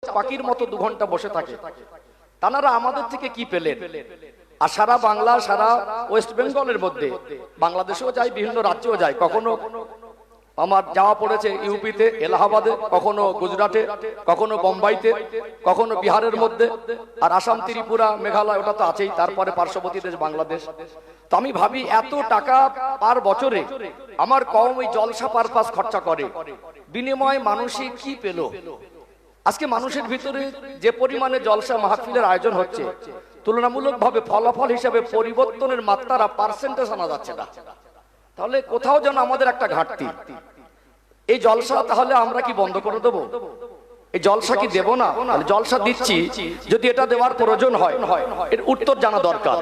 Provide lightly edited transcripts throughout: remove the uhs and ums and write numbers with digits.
পাখির মতো 2 ঘন্টা বসে থাকে। তারা আমাদের থেকে কি পেলেন? আর সারা বাংলা, সারা ওয়েস্ট বেঙ্গলের মধ্যে, বাংলাদেশেও যায়, বিভিন্ন রাজ্যেও যায়। কখনো আমার যাওয়া পড়েছে ইউপিতে, এলাহাবাদে, কখনো গুজরাটে, কখনো বোম্বাইতে, কখনো বিহারের মধ্যে, আর আসাম, ত্রিপুরা, মেঘালয়, ওটা তো আছেই। তারপরে পার্শ্ববর্তী দেশ বাংলাদেশ। তো আমি ভাবি, এত টাকা পার বছরে আমার কম ওই জলসা পারপাস খরচা করে, বিনিময় মানুষই কি পেল? আজকে মানুষের ভিতরে যে পরিমাণে জলসা মাহফিলের আয়োজন হচ্ছে, তুলনামূলকভাবে ফলাফল হিসাবে পরিবর্তনের মাত্রা, পার্সেন্টেজ আনা যাচ্ছে না। তাহলে কোথাও যেন আমাদের একটা ঘাটতি। এই জলসা তাহলে আমরা কি বন্ধ করে দেবো? এই জলসা কি দেব না? জলসা দিচ্ছি, যদি এটা দেওয়ার প্রয়োজন হয়, এর উত্তর জানা দরকার।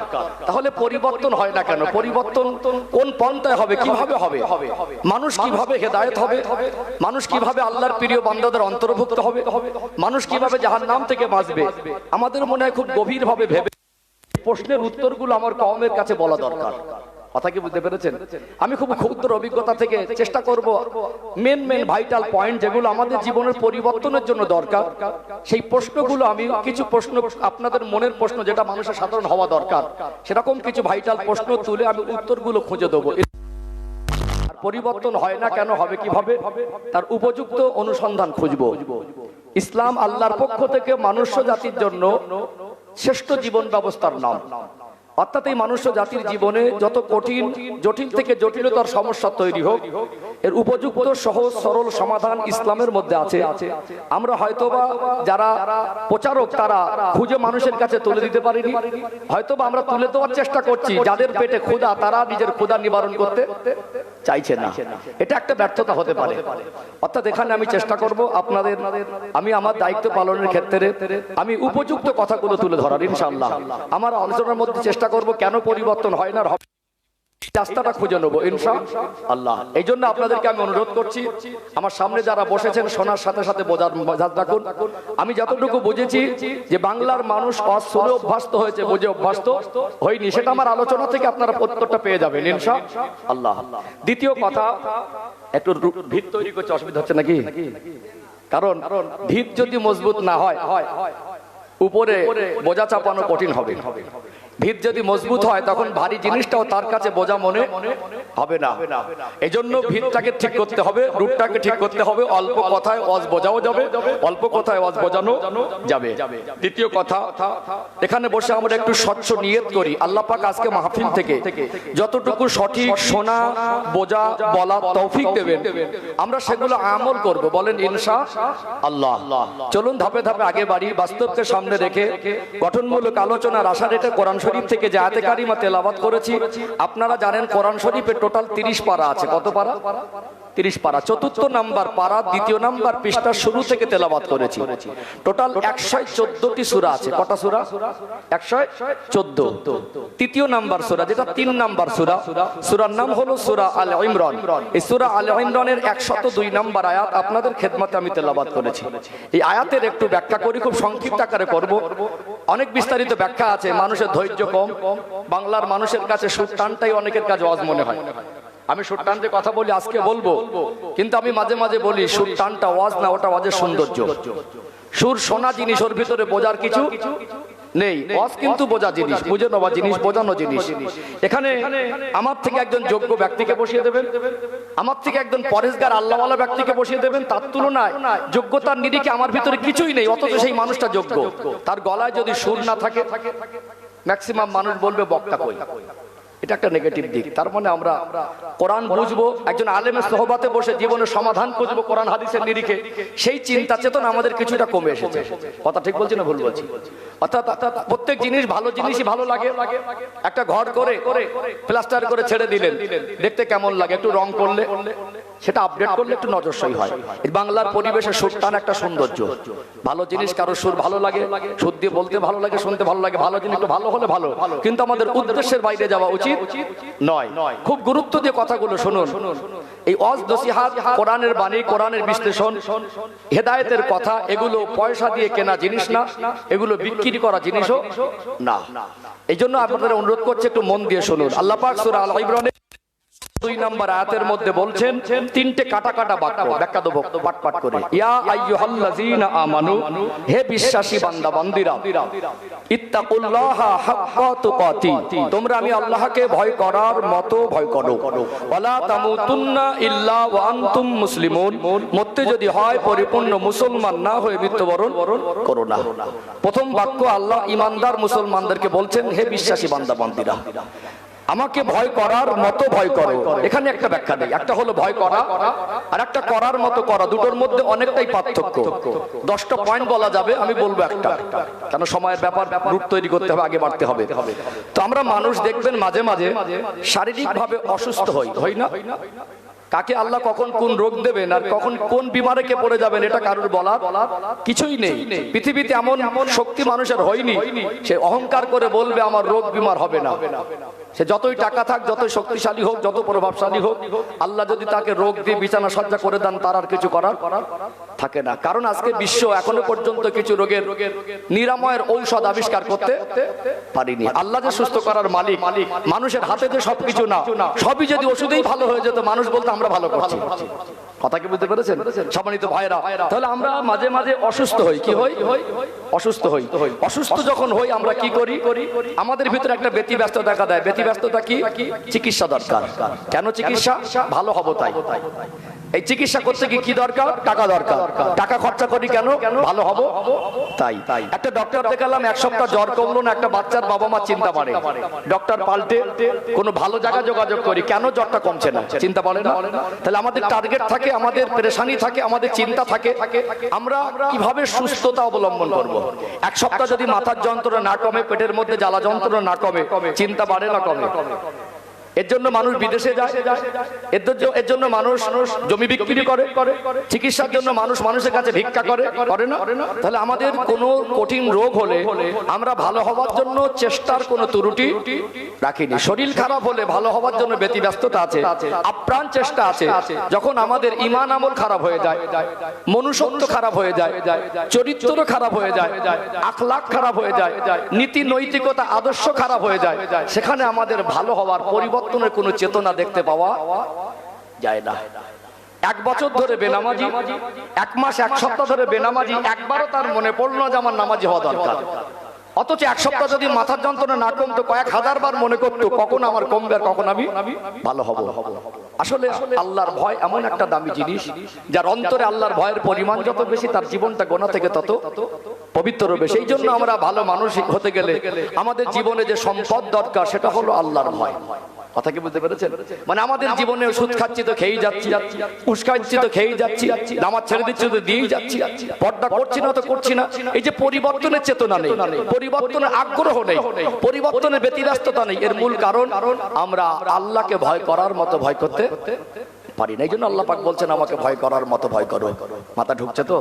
তাহলে পরিবর্তন হয় না কেন? পরিবর্তন কোন পন্থায় হবে, কিভাবে হবে? মানুষ কিভাবে হেদায়েত হবে? মানুষ কিভাবে আল্লাহর প্রিয় বান্দাদের অন্তর্ভুক্ত হবে? মানুষ কিভাবে জাহান্নাম থেকে বাঁচবে? আমাদের মনে হয় খুব গভীরভাবে ভেবে প্রশ্নের উত্তরগুলো আমার কওমের কাছে বলা দরকার। কথা কি বুঝতে পেরেছেন? আমি খুব ক্ষুদ্র অভিজ্ঞতা থেকে চেষ্টা করব মেন ভাইটাল পয়েন্ট, যেগুলো আমাদের জীবনের পরিবর্তনের জন্য দরকার, সেই প্রশ্নগুলো আমি কিছু প্রশ্ন, আপনাদের মনের প্রশ্ন যেটা মানুষের সাধারণ হওয়া দরকার, সেরকম কিছু ভাইটাল প্রশ্ন তুলে আমি উত্তরগুলো খুঁজে দেবো। পরিবর্তন হয় না কেন, হবে কিভাবে, তার উপযুক্ত অনুসন্ধান খুঁজব। ইসলাম আল্লাহর পক্ষ থেকে মনুষ্য জাতির জন্য শ্রেষ্ঠ জীবন ব্যবস্থার নাম। অর্থাৎ এই মানুষ্য জাতির জীবনে যত কঠিন, জটিল থেকে জটিলতর সমস্যা তৈরি হোক, এর উপযুক্ত সহজ সরল সমাধান ইসলামের মধ্যে আছে। আমরা হয়তোবা যারা প্রচারক, তারা খুঁজে মানুষের কাছে তুলে দিতে পারিনি, হয়তোবা আমরা তুলে দেওয়ার চেষ্টা করছি। যাদের পেটে ক্ষুধা, তারা নিজের ক্ষুধা নিবারণ করতে চাইছে না। এটা একটা ব্যর্থতা হতে পারে। অর্থাৎ এখানে আমি চেষ্টা করব আপনাদের, আমি আমার দায়িত্ব পালনের ক্ষেত্রে আমি উপযুক্ত কথাগুলো তুলে ধরার। ইনশাআল্লাহ আমার আলোচনার মধ্যে চেষ্টা করব কেন পরিবর্তন হয় না, রাস্তাটা খুঁজে নেবো ইনশাআল্লাহ। এই জন্য আপনাদেরকে আমি অনুরোধ করছি, আমার সামনে যারা বসেছেন শোনার সাথে সাথে বোঝার রাখুন। আমি যতটুকু বুঝেছি যে বাংলার মানুষ শুনে অভ্যস্ত হয়েছে, বুঝে অভ্যস্ত হয়নি, সেটা আমার আলোচনা থেকে আপনারা উত্তরটা পেয়ে যাবেন ইনশাআল্লাহ। দ্বিতীয় কথা, একটু ভিত তৈরি করতে অসুবিধা হচ্ছে নাকি? কারণ ভিত যদি মজবুত না হয়, উপরে বোঝা চাপানো কঠিন হবে। ভিত যদি মজবুত হয়, তখন ভারী জিনিসটাও তার কাছে বোঝা মনে হবে না। এই জন্য ভিতটাকে ঠিক করতে হবে, রূপটাকে ঠিক করতে হবে। অল্প কথায় ওয়াজ বোঝাও যাবে, অল্প কথায় ওয়াজ বোঝানো যাবে। দ্বিতীয় কথা, এখানে বসে আমরা একটু স্বচ্ছ নিয়ত করি, আল্লাহ পাক আজকে মাহফিল থেকে যতটুকু সঠিক শোনা, বোঝা, বলা তৌফিক দেবেন, আমরা সেগুলো আমল করব। বলেন ইনশাআল্লাহ। চলুন ধাপে ধাপে আগে বাড়ি। বাস্তবকে সামনে রেখে গঠনমূলক আলোচনার আশা রেখে কোরআন শরীফ থেকে যে আয়াতে কারিমা তেলাওয়াত করেছি, আপনারা জানেন কোরআন শরীফে টোটাল 30 পারা আছে। কত পারা? 30 পারা। চতুর্থ নাম্বার পারা, দ্বিতীয় নাম্বার পৃষ্ঠার শুরু থেকে তেলাওয়াত করেছি। টোটাল 114টি সূরা আছে। কটা সূরা? 114। তৃতীয় নাম্বার সূরা, যেটা 3 নাম্বার সূরা, সূরার নাম হলো সূরা আল ইমরান। এই সূরা আল ইমরানের 102 নাম্বার আয়াত আপনাদের খেদমতে আমি তেলাওয়াত করেছি। এই আয়াতের একটু ব্যাখ্যা করি, খুব সংক্ষিপ্ত আকারে করব। অনেক বিস্তারিত ব্যাখ্যা আছে, মানুষের ধৈর্য কম। বাংলার মানুষের কাছে সুর টানটাই অনেকের কাছে ওয়াজ মনে হয়। আমি সুর টান যে কথা বলি আজকে বলবো, কিন্তু আমি মাঝে মাঝে বলি সুর টানটা ওয়াজ না, ওটা ওয়াজের সৌন্দর্য। সুর শোনা জিনিস, ওর ভিতরে বোঝার কিছু নেই। ওয়াজ কিন্তু বোঝা জিনিস, বুঝে নেওয়া জিনিস, বোঝানো জিনিস। এখানে আমার থেকে একজন যোগ্য ব্যক্তিকে বসিয়ে দেবেন, আমার থেকে একজন পরেশগার আল্লাহওয়ালা ব্যক্তিকে বসিয়ে দেবেন। তার তুলনায় যোগ্যতার নিরিখে আমার ভিতরে কিছুই নেই, অথচ সেই মানুষটা যোগ্য। তার গলায় যদি সুর না থাকে, ম্যাক্সিমাম মানুষ বলবে বক্তা কই। এটা একটা নেগেটিভ দিক। তার মানে আমরা কোরআন বুঝবো, একজন আলেমের সোহবাতে বসে জীবনের সমাধান খুঁজবো কোরআন হাদিসের নিরিখে, সেই চিন্তা চেতনা আমাদের কিছুটা কমে এসেছে। কথা ঠিক বলছি না ভুল বলছি? অর্থাৎ প্রত্যেক জিনিস, ভালো জিনিসই ভালো লাগে। একটা ঘর করে প্লাস্টার করে ছেড়ে দিলেন, দেখতে কেমন লাগে? একটু রং করলে, সেটা আপডেট করলে একটু নজরসই হয়। বাংলার পরিবেশে সুর টান একটা সৌন্দর্য। ভালো জিনিস কারো সুর ভালো লাগে, সুর দিয়ে বলতে ভালো লাগে, শুনতে ভালো লাগে। ভালো জিনিস একটু ভালো হলে ভালো, কিন্তু আমাদের উদ্দেশ্যের বাইরে যাওয়া উচিত নয়। খুব গুরুত্ব দিয়ে কথাগুলো শুনুন। এই ওয়াজ নসিহত, কোরআনের বাণী, কোরআনের বিশ্লেষণ, হেদায়েতের কথা, এগুলো পয়সা দিয়ে কেনা জিনিস না, এগুলো বিক্রি করা জিনিসও না। এই জন্য আপনাদের অনুরোধ করছি, একটু মন দিয়ে শুনুন। আল্লাহ পাক সূরা আল ইমরানে 2 নম্বর আয়াতের মধ্যে বলছেন তিনটে কাটা কাটা বাক্য, ব্যাখ্যা দেব পাঠ পাঠ করে। ইয়া আইয়ুহাল্লাযীনা আমানু, হে বিশ্বাসী বান্দা বান্দীরা, ইত্তাকুল্লাহা হাক্কা তুকাতি, তোমরা আমি আল্লাহকে ভয় করার মতো ভয় করো। ওয়ালা তামুতুন্না ইল্লা ওয়া আনতুম মুসলিমুন, মরতে যদি হয় পরিপূর্ণ মুসলমান না হয়ে মৃত্যুবরণ করো না। প্রথম বাক্য আল্লাহ ইমানদার মুসলমানদেরকে বলছেন, হে বিশ্বাসী বান্দা বান্দীরা, আমাকে ভয় করার মতো ভয় করো। এখানে একটা ব্যাখ্যা নেই, একটা হলো ভয় করা আর একটা করার মতো করা, দুটোর মধ্যে অনেকটাই পার্থক্য। 10টা পয়েন্ট বলা যাবে, আমি বলবো একটা, কেন সময়ের ব্যাপার, রুট তৈরি করতে হবে, আগে বাড়তে হবে। তো আমরা মানুষ দেখবেন মাঝে মাঝে শারীরিকভাবে অসুস্থ হই না? কাকে আল্লাহ কখন কোন রোগ দেবেন আর কখন কোন বিমারে কে পড়ে যাবেন এটা কারোর বলার কিছুই নেই। পৃথিবীতে এমন শক্তি মানুষের হয়নি সে অহংকার করে বলবে আমার রোগ বিমার হবে না। সে যতই টাকা থাক, যতই শক্তিশালী হোক, যত প্রভাবশালী হোক, আল্লাহ যদি তাকে রোগ দিয়ে বিছানা সজ্জা করে দেন তার আর কিছু করার থাকে না। কারণ আজকে বিশ্ব এখনো পর্যন্ত কিছু রোগের নিরাময়ের ঔষধ আবিষ্কার করতে পারিনি। আল্লাহ যে সুস্থ করার মালিক, মানুষের হাতে যে সবকিছু না, সবই যদি ওষুধেই ভালো হয়ে যেত মানুষ বলতো আমরা ভালো করছি। কথা কি বুঝতে পেরেছেন সম্মানিত ভাইরা? তাহলে আমরা মাঝে মাঝে অসুস্থ হই, কি হই? অসুস্থ হই। অসুস্থ যখন হই আমরা কি করি? আমাদের ভিতরে একটা ব্যতিব্যস্ত দেখা দেয়। ব্যতিব্যস্ততা কি? চিকিৎসা দরকার। কেন চিকিৎসা? ভালো হবো তাই। এই চিকিৎসা করতে কি দরকার? টাকা দরকার। টাকা খরচা করি কেন? ভালো হবো তাই। একটা ডক্টর দেখালাম, 1 সপ্তাহ জ্বর কমলো না, একটা বাচ্চার বাবা মা চিন্তা করে, ডক্টর পাল্টে কোনো ভালো জায়গায় যোগাযোগ করি, কেন জ্বরটা কমছে না? চিন্তা বলে না? তাহলে আমাদের টার্গেট থাকে, আমাদের পেরেশানি থাকে, আমাদের চিন্তা থাকে, আমরা কিভাবে সুস্থতা অবলম্বন করব। 1 সপ্তাহ যদি মাথার যন্ত্রণা না কমে, পেটের মধ্যে জ্বালা যন্ত্রণা না কমে, চিন্তা বাড়ে না কমে? এর জন্য মানুষ বিদেশে যায়, এর জন্য মানুষ জমি বিক্রি করে, চিকিৎসার জন্য মানুষ মানুষের কাছে ভিক্ষা করে না? তাহলে আমাদের কোনো কঠিন রোগ হলে আমরা ভালো হওয়ার জন্য চেষ্টার কোনো ত্রুটি রাখিনি। শরীর খারাপ হলে ভালো হওয়ার জন্য ব্যতিব্যস্ততা আছে, আপ্রাণ চেষ্টা আছে। যখন আমাদের ঈমান আমল খারাপ হয়ে যায়, মনুষ্যত্ব খারাপ হয়ে যায়, চরিত্র খারাপ হয়ে যায়, আখলাক খারাপ হয়ে যায়, নীতি নৈতিকতা আদর্শ খারাপ হয়ে যায়, সেখানে আমাদের ভালো হওয়ার পরিবর্তনের কোনো চেতনা দেখতে পাওয়া যায় না। 1 বছর ধরে বেনামাজি, 1 মাস 1 সপ্তাহ ধরে বেনামাজি, একবারও তার মনে পড়লো যে আমার নামাজি হওয়া দরকার। অথচ 1 সপ্তাহ যদি মাথার যন্ত্রণা না কমতো, কয়েক হাজার বার মনে করতো কখন আমার কমবে আর কখন আমি ভালো হব। আসলে আল্লাহর ভয় এমন একটা দামি জিনিস, যার অন্তরে আল্লাহর ভয়ের পরিমাণ যত বেশি, তার জীবনটা গোনা থেকে তত পবিত্র হবে। সেই জন্য আমরা ভালো মানুষ হতে গেলে আমাদের জীবনে যে সম্পদ দরকার সেটা হলো আল্লাহর ভয়। কথা কি বুঝতে পেরেছেন? মানে আমাদের জীবনে ওষুধ খাচ্ছি তো খেয়েই যাচ্ছি, উস্কাচ্ছি তো খেয়েই যাচ্ছি, নামাজ ছেড়ে দিচ্ছি তো দিয়েই যাচ্ছি, পর্দা করছি না তো করছি না। এই যে পরিবর্তনের চেতনা নেই, পরিবর্তনের আগ্রহ নেই, পরিবর্তনের ব্যতিব্যস্ততা নেই, এর মূল কারণ আমরা আল্লাহকে ভয় করার মতো ভয় করতে পারি না। এই জন্য আল্লাহ পাক বলছেন আমাকে ভয় করার মতো ভয় করো। মাথা ঢুকছে তো?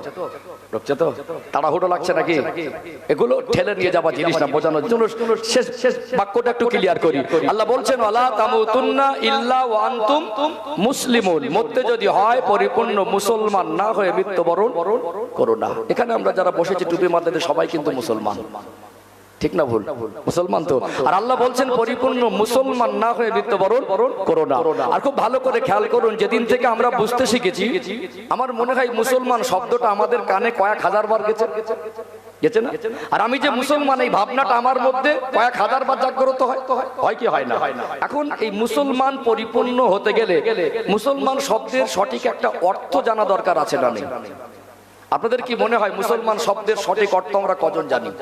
ঢুকছে তো? তাড়াহুড়ো লাগছে নাকি? এগুলো ঠেলে নিয়ে যাওয়া জিনিস না, বোঝানোর জন্য শেষ বাক্যটা একটু ক্লিয়ার করি। আল্লাহ বলছেন ওয়ালা তামুতুন্না ইল্লা ওয়া আনতুম মুসলিমুন, মরতে যদি হয় পরিপূর্ণ মুসলমান না হয়ে মৃত্যুবরণ করো না। এখানে আমরা যারা বসেছি টুপি মাথাতে সবাই কিন্তু মুসলমান, ঠিক না ভুল? মুসলমান তো। আর আল্লাহ বলছেন পরিপূর্ণ মুসলমান না হয়ে মৃত্যুবরণ করো না। আর খুব ভালো করে খেয়াল করুন, যেদিন থেকে আমরা বুঝতে শিখেছি, আমার মনে হয় মুসলমান শব্দটা আমাদের কানে কয়েক হাজার বার গেছে না? আর আমি যে মুসলমান, এই ভাবনাটা আমার মধ্যে কয়েক হাজার বার জাগ্রত হয় কি হয় না? এখন এই মুসলমান পরিপূর্ণ হতে গেলে মুসলমান শব্দের সঠিক একটা অর্থ জানা দরকার আছে না নেই? আপনাদের কি মনে হয় মুসলমান শব্দের সঠিক অর্থ আমরা কজন জানি?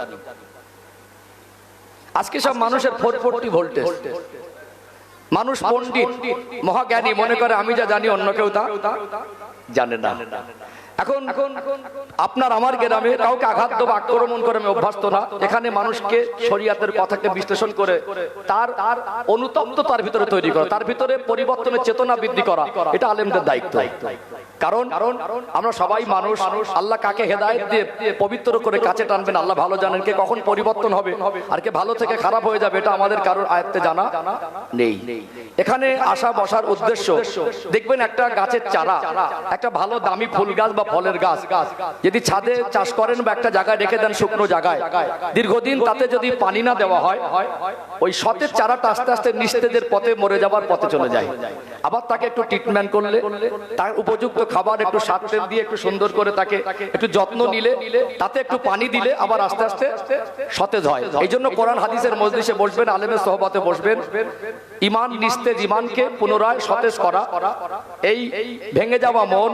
আজকে সব মানুষের 440 ভোল্টেজ, মানুষ পণ্ডিত মহাজ্ঞানী মনে করে আমি যা জানি অন্য কেউ তা জানে না। এখন আপনার আমার গ্রামে কাউকে আঘাত দেবো, আক্রমণ করে আমি অভ্যস্ত না। এখানে মানুষকে শরিয়াতের কথাকে বিশ্লেষণ করে তার অনুতপ্ত তার ভিতরে তৈরি করা, তার ভিতরে পরিবর্তনের চেতনা বৃদ্ধি করা, এটা আলেমদের দায়িত্ব। কারণ আমরা সবাই মানুষ, আল্লাহ কাকে হেদায়েত দিয়ে পবিত্র করে কাছে টানবেন আল্লাহ ভালো জানেন, কে কখন পরিবর্তন হবে আর কে ভালো থেকে খারাপ হয়ে যাবে এটা আমাদের কারোর আয়ত্তে জানা নেই। এখানে আসা বসার উদ্দেশ্য, দেখবেন একটা গাছের চারা, একটা ভালো দামি ফুল গাছ বা ফলের গাছ যদি ছাদে চাষ করেন বা একটা জায়গায় রেখে দেন শুকনো জায়গায়, দীর্ঘদিন তাতে যদি পানি না দেওয়া হয়, ওই সতেজ চারাটা আস্তে আস্তে নিস্তেজের পথে মরে যাবার পথে চলে যায়। আবার তাকে একটু ট্রিটমেন্ট করলে, তার উপযুক্ত খাবার একটু সার তেল দিয়ে একটু সুন্দর করে তাকে একটু যত্ন নিলে, তাতে একটু পানি দিলে আবার আস্তে আস্তে সতেজ হয়। এই জন্য কোরআন হাদিসের মজলিসে বসবেন, আলেমের সোহবতে বসবেন, ঈমান নিস্তেজ ঈমানকে পুনরায় সতেজ করা, এই ভেঙে যাওয়া মন,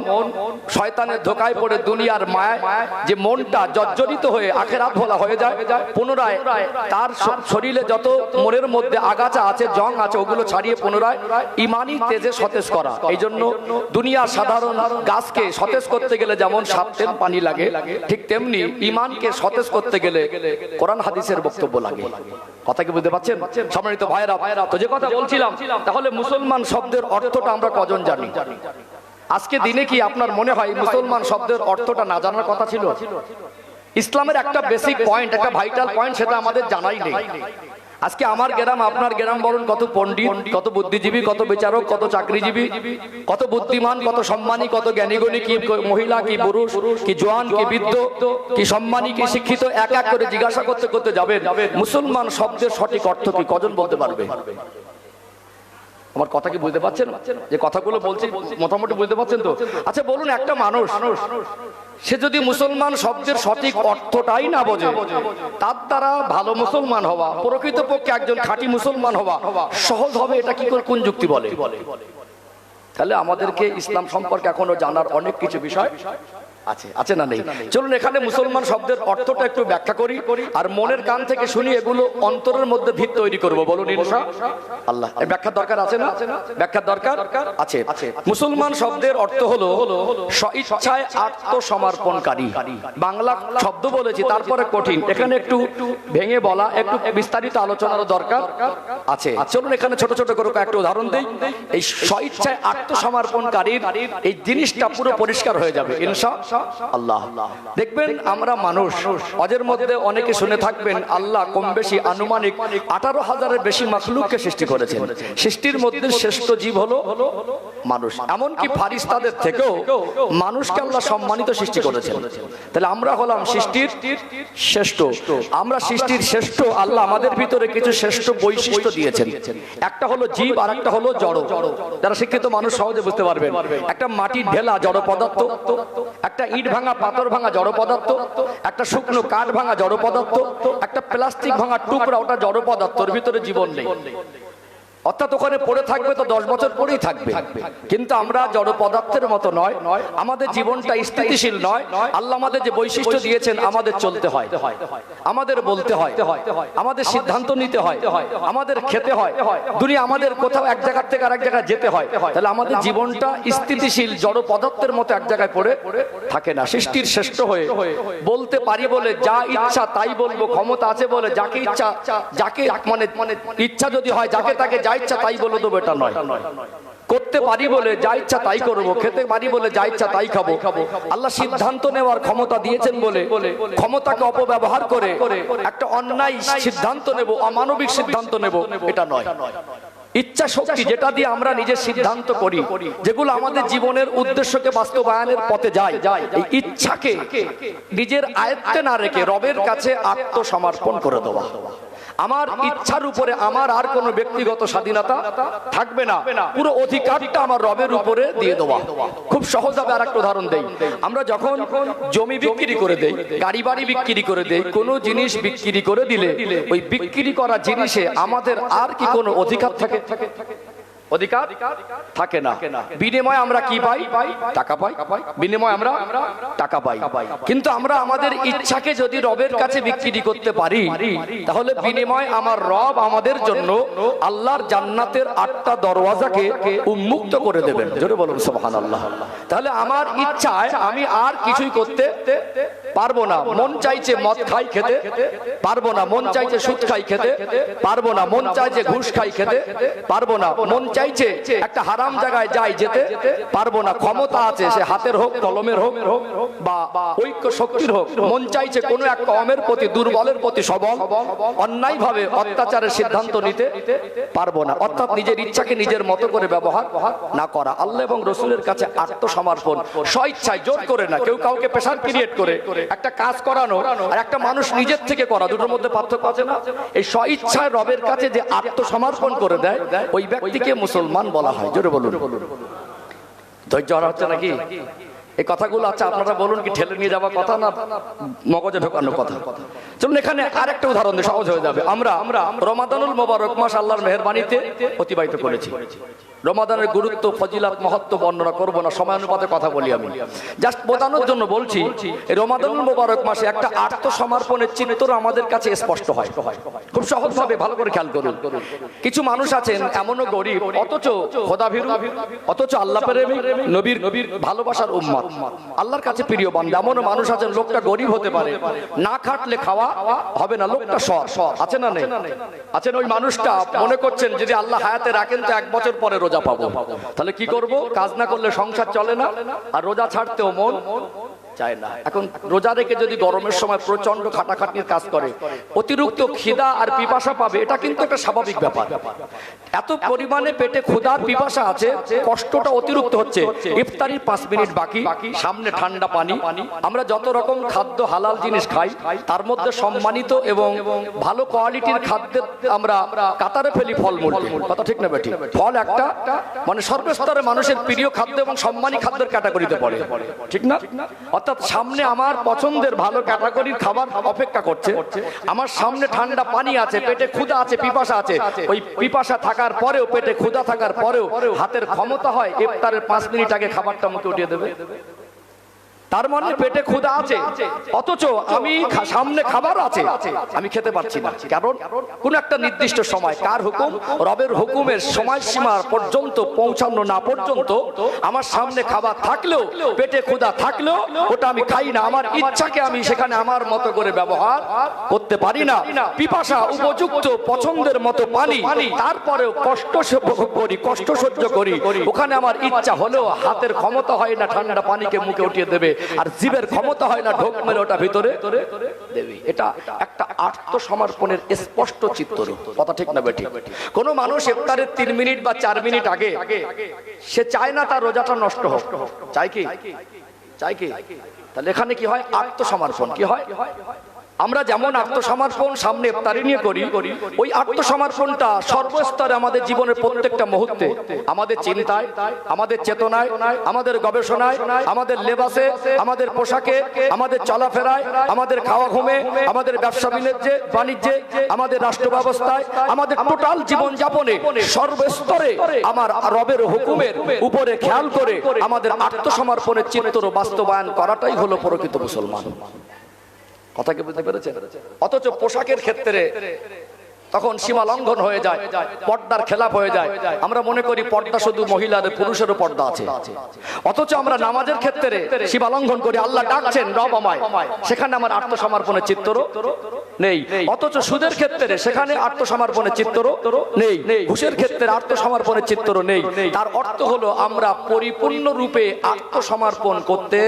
শয়তানের ধোকায় পড়ে দুনিয়ার মায়ায় যে মনটা জর্জরিত হয়ে আখেরাত ভোলা হয়ে যায়, পুনরায় তার শরীরে যত মনের মধ্যে আগাছা আছে, জং আছে, ওগুলো ছাড়িয়ে পুনরায় ঈমানি তেজে সতেজ করা। এই জন্য দুনিয়ার সাধারণ গাছকে সতেজ করতে গেলে যেমন সাত তেল পানি লাগে, ঠিক তেমনি ঈমানকে সতেজ করতে গেলে কোরআন হাদিসের বক্তব্য লাগে। কথা কি বুঝতে পারছেন সম্মানিত ভাইরা? তো যে কথা বলছিলাম, তাহলে মুসলমান শব্দের অর্থটা আমরা কজন জানি? আজকে দিনে কি আপনার মনে হয় মুসলমান শব্দের অর্থটা না জানার কথা ছিল? ইসলামের একটা বেসিক পয়েন্ট, একটা ভাইটাল পয়েন্ট, সেটা আমাদের জানাই নেই। আজকে আমার গ্রাম আপনার গ্রাম বলুন, কত পণ্ডিত, কত বুদ্ধিজীবী, কত বিচারক, কত চাকরিজীবী, কত বুদ্ধিমান, কত সম্মানী, কত জ্ঞানীগুণী, কি মহিলা, কি পুরুষ, কি জওয়ান, কি বৃদ্ধ, কি সম্মানী, কি শিক্ষিত, এক এক করে জিজ্ঞাসা করতে করতে যাবেন মুসলমান শব্দের সঠিক অর্থ কি, কজন বলতে পারবে? আমার কথা কি বুঝতে পারছেন? যে কথাগুলো বলছি মোটামুটি বুঝতে পারছেন তো? আচ্ছা বলুন, একটা মানুষ সে যদি মুসলমান শব্দের সঠিক অর্থটাই না বোঝে, তার দ্বারা ভালো মুসলমান হওয়া, প্রকৃতপক্ষে একজন খাঁটি মুসলমান হওয়া সহজ হবে, এটা কি করে, কোন যুক্তি বলে? তাহলে আমাদেরকে ইসলাম সম্পর্কে এখনো জানার অনেক কিছু বিষয় আছে, আছে না নেই? চলুন এখানে মুসলমান শব্দের অর্থটা একটু ব্যাখ্যা করি, আর মনের কান থেকে শুনি, এগুলো অন্তরের মধ্যে ভিত তৈরি করব। বলুন ইনশাআল্লাহ। এর ব্যাখ্যা দরকার আছে না? ব্যাখ্যার দরকার আছে। মুসলমান শব্দের অর্থ হলো স্বইচ্ছায় আত্মসমর্পণকারী। বাংলা শব্দ বলেছি, তারপরে কঠিন, এখানে একটু ভেঙে বলা, একটু বিস্তারিত আলোচনার দরকার আছে। চলুন এখানে ছোট ছোট করে একটা উদাহরণ দেই। এই স্বইচ্ছায় আত্মসমর্পণকারীর এই জিনিসটা পুরো পরিষ্কার হয়ে যাবে ইনশাআল্লাহ। আল্লাহ দেখবেন, আমরা মানুষ, অজের মধ্যে অনেকে শুনে থাকবেন আল্লাহ কম বেশি আনুমানিক 18,000-এর বেশি মাখলুককে সৃষ্টি করেছেন। সৃষ্টির মধ্যে শ্রেষ্ঠ জীব হলো মানুষ। এমনকি ফারিস্তাদের থেকেও মানুষকে আল্লাহ সম্মানিত সৃষ্টি করেছেন। তাহলে আমরা হলাম সৃষ্টির শ্রেষ্ঠ। আমরা সৃষ্টির শ্রেষ্ঠ। আল্লাহ আমাদের ভিতরে কিছু শ্রেষ্ঠ বৈশিষ্ট্য দিয়েছেন। একটা হলো জীব, আর একটা হলো জড়। যারা শিক্ষিত মানুষ সহজে বুঝতে পারবেন। একটা মাটির ঢেলা জড় পদার্থ, একটা ইট ভাঙা পাথর ভাঙা জড় পদার্থ, একটা শুকনো কাঠ ভাঙা জড় পদার্থ, একটা প্লাস্টিক ভাঙা টুকরা, ওটা জড় পদার্থ, ওর ভিতরে জীবন নেই। অর্থাৎ ওখানে পড়ে থাকবে তো 10 বছর পরেই থাকবে। কিন্তু আমরা জড় পদার্থের মতো নয়, আমাদের জীবনটা স্থিতিশীল নয়। আল্লাহ আমাদের যে বৈশিষ্ট্য দিয়েছেন, আমাদের চলতে হয়, আমাদের বলতে হয়, আমাদের সিদ্ধান্ত নিতে হয়, আমাদের খেতে হয়, দুনিয়া আমাদের কোথাও এক জায়গা থেকে আরেক জায়গায় যেতে হয়। তাহলে আমাদের জীবনটা স্থিতিশীল, জড় পদার্থের মতো এক জায়গায় পড়ে থাকে না। সৃষ্টির শ্রেষ্ঠ হয়ে বলতে পারি বলে যা ইচ্ছা তাই বলবো, ক্ষমতা আছে বলে যাকে ইচ্ছা, যাকে মানে ইচ্ছা যদি হয় যাকে তাকে যা ইচ্ছা তাই বলে দেবো, এটা নয়। করতে পারি বলে যা ইচ্ছা তাই করব, খেতে পারি বলে যা ইচ্ছা তাই খাবো। আল্লাহ সিদ্ধান্ত নেওয়ার ক্ষমতা দিয়েছেন বলে ক্ষমতাকে অপব্যবহার করে একটা অন্যায় সিদ্ধান্ত নেব, অমানবিক সিদ্ধান্ত নেব, এটা নয়। ইচ্ছা শক্তি, যেটা দিয়ে আমরা নিজের সিদ্ধান্ত করি, যেগুলো আমাদের জীবনের উদ্দেশ্যকে বাস্তবায়নের পথে যায়, এই ইচ্ছাকে নিজের আয়ত্তে না রেখে রবের কাছে আত্মসমর্পণ করে দেওয়া। আমার ইচ্ছার উপরে আমার আর কোনো ব্যক্তিগত স্বাধীনতা থাকবে না, পুরো অধিকারটা আমার রবের উপরে দিয়ে দেওয়া। খুব সহজভাবে আর একটা উদাহরণ দেই। আমরা যখন জমি বিক্রি করে দেই, গাড়ি বাড়ি বিক্রি করে দেই, কোনো জিনিস বিক্রি করে দিলে ওই বিক্রি করা জিনিসে আমাদের আর কি কোনো অধিকার থাকে? অধিকার থাকে না। বিনিময়ে আমরা কি পাই? টাকা পাই। বিনিময়ে আমরা টাকা পাই। কিন্তু আমরা আমাদের ইচ্ছাকে যদি রবের কাছে বিক্রি করতে পারি, তাহলে বিনিময়ে আমার রব আমাদের জন্য আল্লাহর জান্নাতের 8টা দরওয়াজাকে উন্মুক্ত করে দেবেন। জোরে বলুন সুবহানাল্লাহ। তাহলে আমার ইচ্ছায় আমি আর কিছুই করতে পারবো না। মন চাইছে মদ খাই খেতে, পারবো না। মন চাইছে সুদ খাই খেতে, পারবো না। মন চাইছে ঘুষ খাই খেতে, পারবো না। মন চাইছে একটা হারাম জায়গায় যাই যেতে, পারবো না। ক্ষমতা আছে, সে হাতের হোক, কলমের হোক বা ঐক্য শক্তির হোক, মন চাইছে কোনো এক কওমের প্রতি, দুর্বলের প্রতি সবল অন্যায় ভাবে অত্যাচারের সিদ্ধান্ত নিতে পারবো না। অর্থাৎ নিজের ইচ্ছাকে নিজের মতো করে ব্যবহার না করা। আল্লাহ এবং রসুলের কাছে আত্মসমর্পণ, স্বইচ্ছায়, জোর করে না। কেউ কাউকে প্রেশার ক্রিয়েট করে একটা কাজ করানো আর একটা মানুষ নিজের থেকে করা, দুটোর মধ্যে পার্থক্য আছে না? এই স্বইচ্ছায় রবের কাছে যে আত্মসমর্পণ করে দেয়, ওই ব্যক্তিকে মুসলমান বলা হয়। জোরে বলুন। ধৈর্য হারা হচ্ছে নাকি এই কথাগুলো? আচ্ছা আপনারা বলুন, কি ঠেলে নিয়ে যাওয়া কথা না মগজে ঢোকানোর কথা? চলুন এখানে আরেকটা উদাহরণ দিয়ে সহজ হয়ে যাবে। আমরা রমাদানুল মোবারক মাস আল্লাহর মেহেরবানিতে অতিবাহিত করেছি। রমাদানের গুরুত্ব, ফজিলাত, মহত্ব বর্ণনা করব না, সময়ানুপাতে কথা বলি। আমি জাস্ট বোঝানোর জন্য বলছি, এই রমাদানুল মোবারক মাসে একটা আত্মসমর্পণের চিত্র আমাদের কাছে স্পষ্ট হয় খুব সহজভাবে। ভালো করে খেয়াল করুন। কিছু মানুষ আছেন এমনও গরিব, অথচ খোদাভীরু, অথচ আল্লাহ প্রেমিক, নবীর ভালোবাসার উম্মত, আল্লাহর কাছে প্রিয় বান্দা। এমনও মানুষ আছেন, লোকটা গরিব হতে পারে, না খাটলে খাওয়া হবে না, লোকটা সৎ আছে না নেই? আছেন। ওই মানুষটা মনে করছেন যদি আল্লাহ হায়াতে রাখেন তো 1 বছর পরে রোজা পাবো, তাহলে কি করব? কাজ না করলে সংসার চলে না, আর রোজা ছাড়তেও মন চায় না। এখন রোজা রেখে যদি গরমের সময় প্রচন্ড খাটাখাটনির কাজ করে, অতিরিক্ত খিদা আর পিপাসা পাবে, এটা কিন্তু একটা স্বাভাবিক ব্যাপার। এত পরিমাণে পেটে ক্ষুধা আর পিপাসা আছে, কষ্টটা অতিরিক্ত হচ্ছে। ইফতারির 5 মিনিট বাকি, সামনে ঠান্ডা পানি। আমরা যত রকম খাদ্য, হালাল জিনিস খাই, তার মধ্যে সম্মানিত এবং ভালো কোয়ালিটির খাদ্যের আমরা কাতারে ফেলি ফলমূল। কথা ঠিক না বেঠি? ফল একটা মানে সর্বস্তরের মানুষের প্রিয় খাদ্য এবং সম্মানী খাদ্যের ক্যাটাগরিতে পড়ে, ঠিক না? অর্থাৎ সামনে আমার পছন্দের ভালো ক্যাটাগরির খাবার অপেক্ষা করছে, আমার সামনে ঠান্ডা পানি আছে, পেটে ক্ষুধা আছে, পিপাসা আছে। ওই পিপাসা থাকার পরেও, পেটে ক্ষুধা থাকার পরেও হাতের ক্ষমতা হয় ইফতারের 5 মিনিট আগে খাবারটা মুখে উঠিয়ে দেবে। তার মানে পেটে ক্ষুধা আছে, অথচ আমি সামনে খাবার আছে, আমি খেতে পারছি না। কারণ কোন একটা নির্দিষ্ট সময়, কার হুকুম? রবের হুকুমের সময়সীমা পর্যন্ত পৌঁছানো না পর্যন্ত আমার সামনে খাবার থাকলেও, পেটে ক্ষুধা থাকলেও ওটা আমি খাই না। আমার ইচ্ছাকে আমি সেখানে আমার মতো করে ব্যবহার করতে পারি না। পিপাসা, উপযুক্ত পছন্দের মতো পানি, তারপরেও কষ্ট করি, কষ্ট সহ্য করি। ওখানে আমার ইচ্ছা হলেও হাতের ক্ষমতা হয় না ঠান্ডা পানিকে মুখে উঠিয়ে দেবে, আর জীবের ক্ষমতা হয় না ঢোক মেরে ওটা ভিতরে দেবে। এটা একটা আত্মসমর্পণের স্পষ্ট চিত্র। কথা ঠিক না বেঠিক? কোন মানুষ ইফতারের 3 মিনিট বা 4 মিনিট আগে সে চায় না তার রোজাটা নষ্ট হোক, চায় কি? চায় কি? তাহলে এখানে কি হয়? আত্মসমর্পণ। কি হয়? আমরা যেমন আত্মসমর্পণ সামনে ইফতারি নিয়ে করি, ওই আত্মসমর্পণটা সর্বস্তরে আমাদের জীবনের প্রত্যেকটা মুহূর্তে, আমাদের চিন্তায়, আমাদের চেতনায়, আমাদের গবেষণায়, আমাদের লেবাসে, আমাদের পোশাকে, আমাদের চলাফেরায়, আমাদের খাওয়া ঘুমে, আমাদের ব্যবসা বাণিজ্যে, আমাদের রাষ্ট্র ব্যবস্থায়, আমাদের টোটাল জীবন যাপনে, সর্বস্তরে আমার রবের হুকুমের উপরে খেয়াল করে আমাদের আত্মসমর্পণের চিত্র বাস্তবায়ন করাটাই হলো প্রকৃত মুসলমান। কথা কি বুঝতে পেরেছেন? অথচ পোশাকের ক্ষেত্রে তখন সীমা লঙ্ঘন হয়ে যায়, পর্দার খেলাপ হয়ে যায়। আমরা মনে করি পর্দা শুধু মহিলাদের, পুরুষেরও পর্দা আছে। অথচ আমরা নামাজের ক্ষেত্রে সীমা লঙ্ঘন করি। আল্লাহ ডাকছেন রব আমায়, সেখানে আমার আত্মসমর্পণের চিত্র নেই। অথচ সুদের ক্ষেত্রে সেখানে আত্মসমর্পণের চিত্র নেই, ঘুষের ক্ষেত্রে আত্মসমর্পণের চিত্র নেই। তার অর্থ হলো আমরা পরিপূর্ণ রূপে আত্মসমর্পণ করতে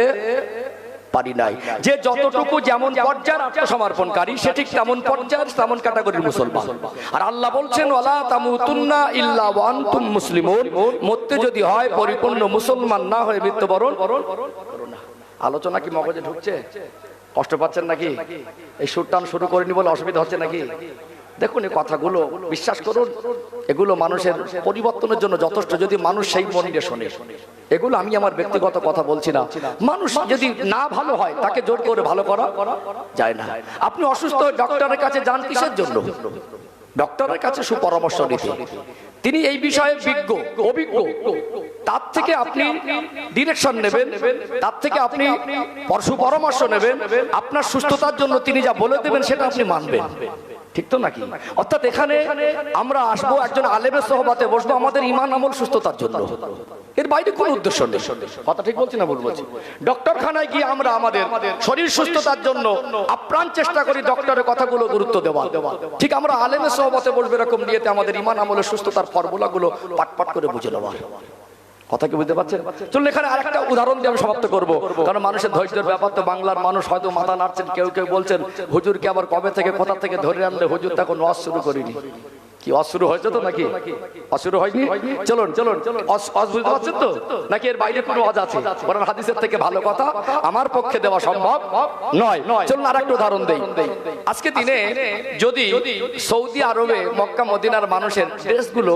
পারি নাই। যে যতটুকু যেমন পর্যায়ের আত্মসমর্পণকারী, সে ঠিক তেমন পর্যায়ের, তেমন ক্যাটাগরির মুসলমান। আর আল্লাহ বলছেন ওয়ালা তামুতুন্না ইল্লা ওয়া আনতুম মুসলিমুন, মরতে যদি হয় পরিপূর্ণ মুসলমান না হয়ে মৃত্যুবরণ করো না। আলোচনা কি মগজে ঢুকছে? কষ্ট পাচ্ছেন নাকি? এই সুরটান শুরু করিনি বলে অসুবিধা হচ্ছে নাকি? দেখুন এই কথাগুলো বিশ্বাস করুন, এগুলো মানুষের পরিবর্তনের জন্য যথেষ্ট, যদি মানুষ সেই মন দিয়ে শোনে। এগুলো আমি আমার ব্যক্তিগত কথা বলছি না। মানুষ যদি না ভালো হয়, তাকে জোর করে ভালো করা যায় না। আপনি অসুস্থ ডক্টরের কাছে যান কিসের জন্য? ডক্টরের কাছে সুপরামর্শ নিতে। তিনি এই বিষয়ে বিজ্ঞ, অভিজ্ঞ। তার থেকে আপনি ডিরেকশন নেবেন, তার থেকে আপনি সুপরামর্শ নেবেন। আপনার সুস্থতার জন্য তিনি যা বলে দেবেন সেটা আপনি মানবেন, ঠিক তো নাকি? অর্থাৎ এখানে আমরা আসবো, একজন আলেমের সোহবাতে বসবো আমাদের ঈমান আমল সুস্থতার জন্য। এর বাইরে কোনো উদ্দেশ্য নেই। কথা ঠিক বলছি না ভুল বলছি? ডক্টরখানায় গিয়ে আমরা আমাদের শরীর সুস্থতার জন্য আপ্রাণ চেষ্টা করি ডক্টরের কথাগুলো গুরুত্ব দেওয়া। ঠিক আমরা আলেমের সহবতে বসবে এরকম নিয়েতে আমাদের ইমান আমলের সুস্থতার ফর্মুলাগুলো পাট পাট করে বুঝে নেওয়া। কথা কি বুঝতে পারছেন? চলুন এখানে আরেকটা উদাহরণ দিয়ে আমি সমাপ্ত করবো, কারণ মানুষের ধৈর্যের ব্যাপার তো। বাংলার মানুষ হয়তো মাথা নাড়ছেন, কেউ কেউ বলছেন হুজুরকে আবার কবে থেকে কোথা থেকে ধরে আনলে, হুজুর তো এখন ওয়াজ শুরু করিনি। কি ওয়াজ শুরু হয়েছে তো নাকি? ওয়াজ শুরু হয়নি? চলুন চলুন, ওয়াজ বুঝতে পারছেন তো নাকি এর বাইরে কোনো ওয়াজ আছে? বরং হাদিসের থেকে ভালো কথা আমার পক্ষে দেওয়া সম্ভব নয়। চলুন আর একটা উদাহরণ দেই। আজকে দিনে যদি সৌদি আরবে মক্কা মদিনার মানুষের ড্রেসগুলো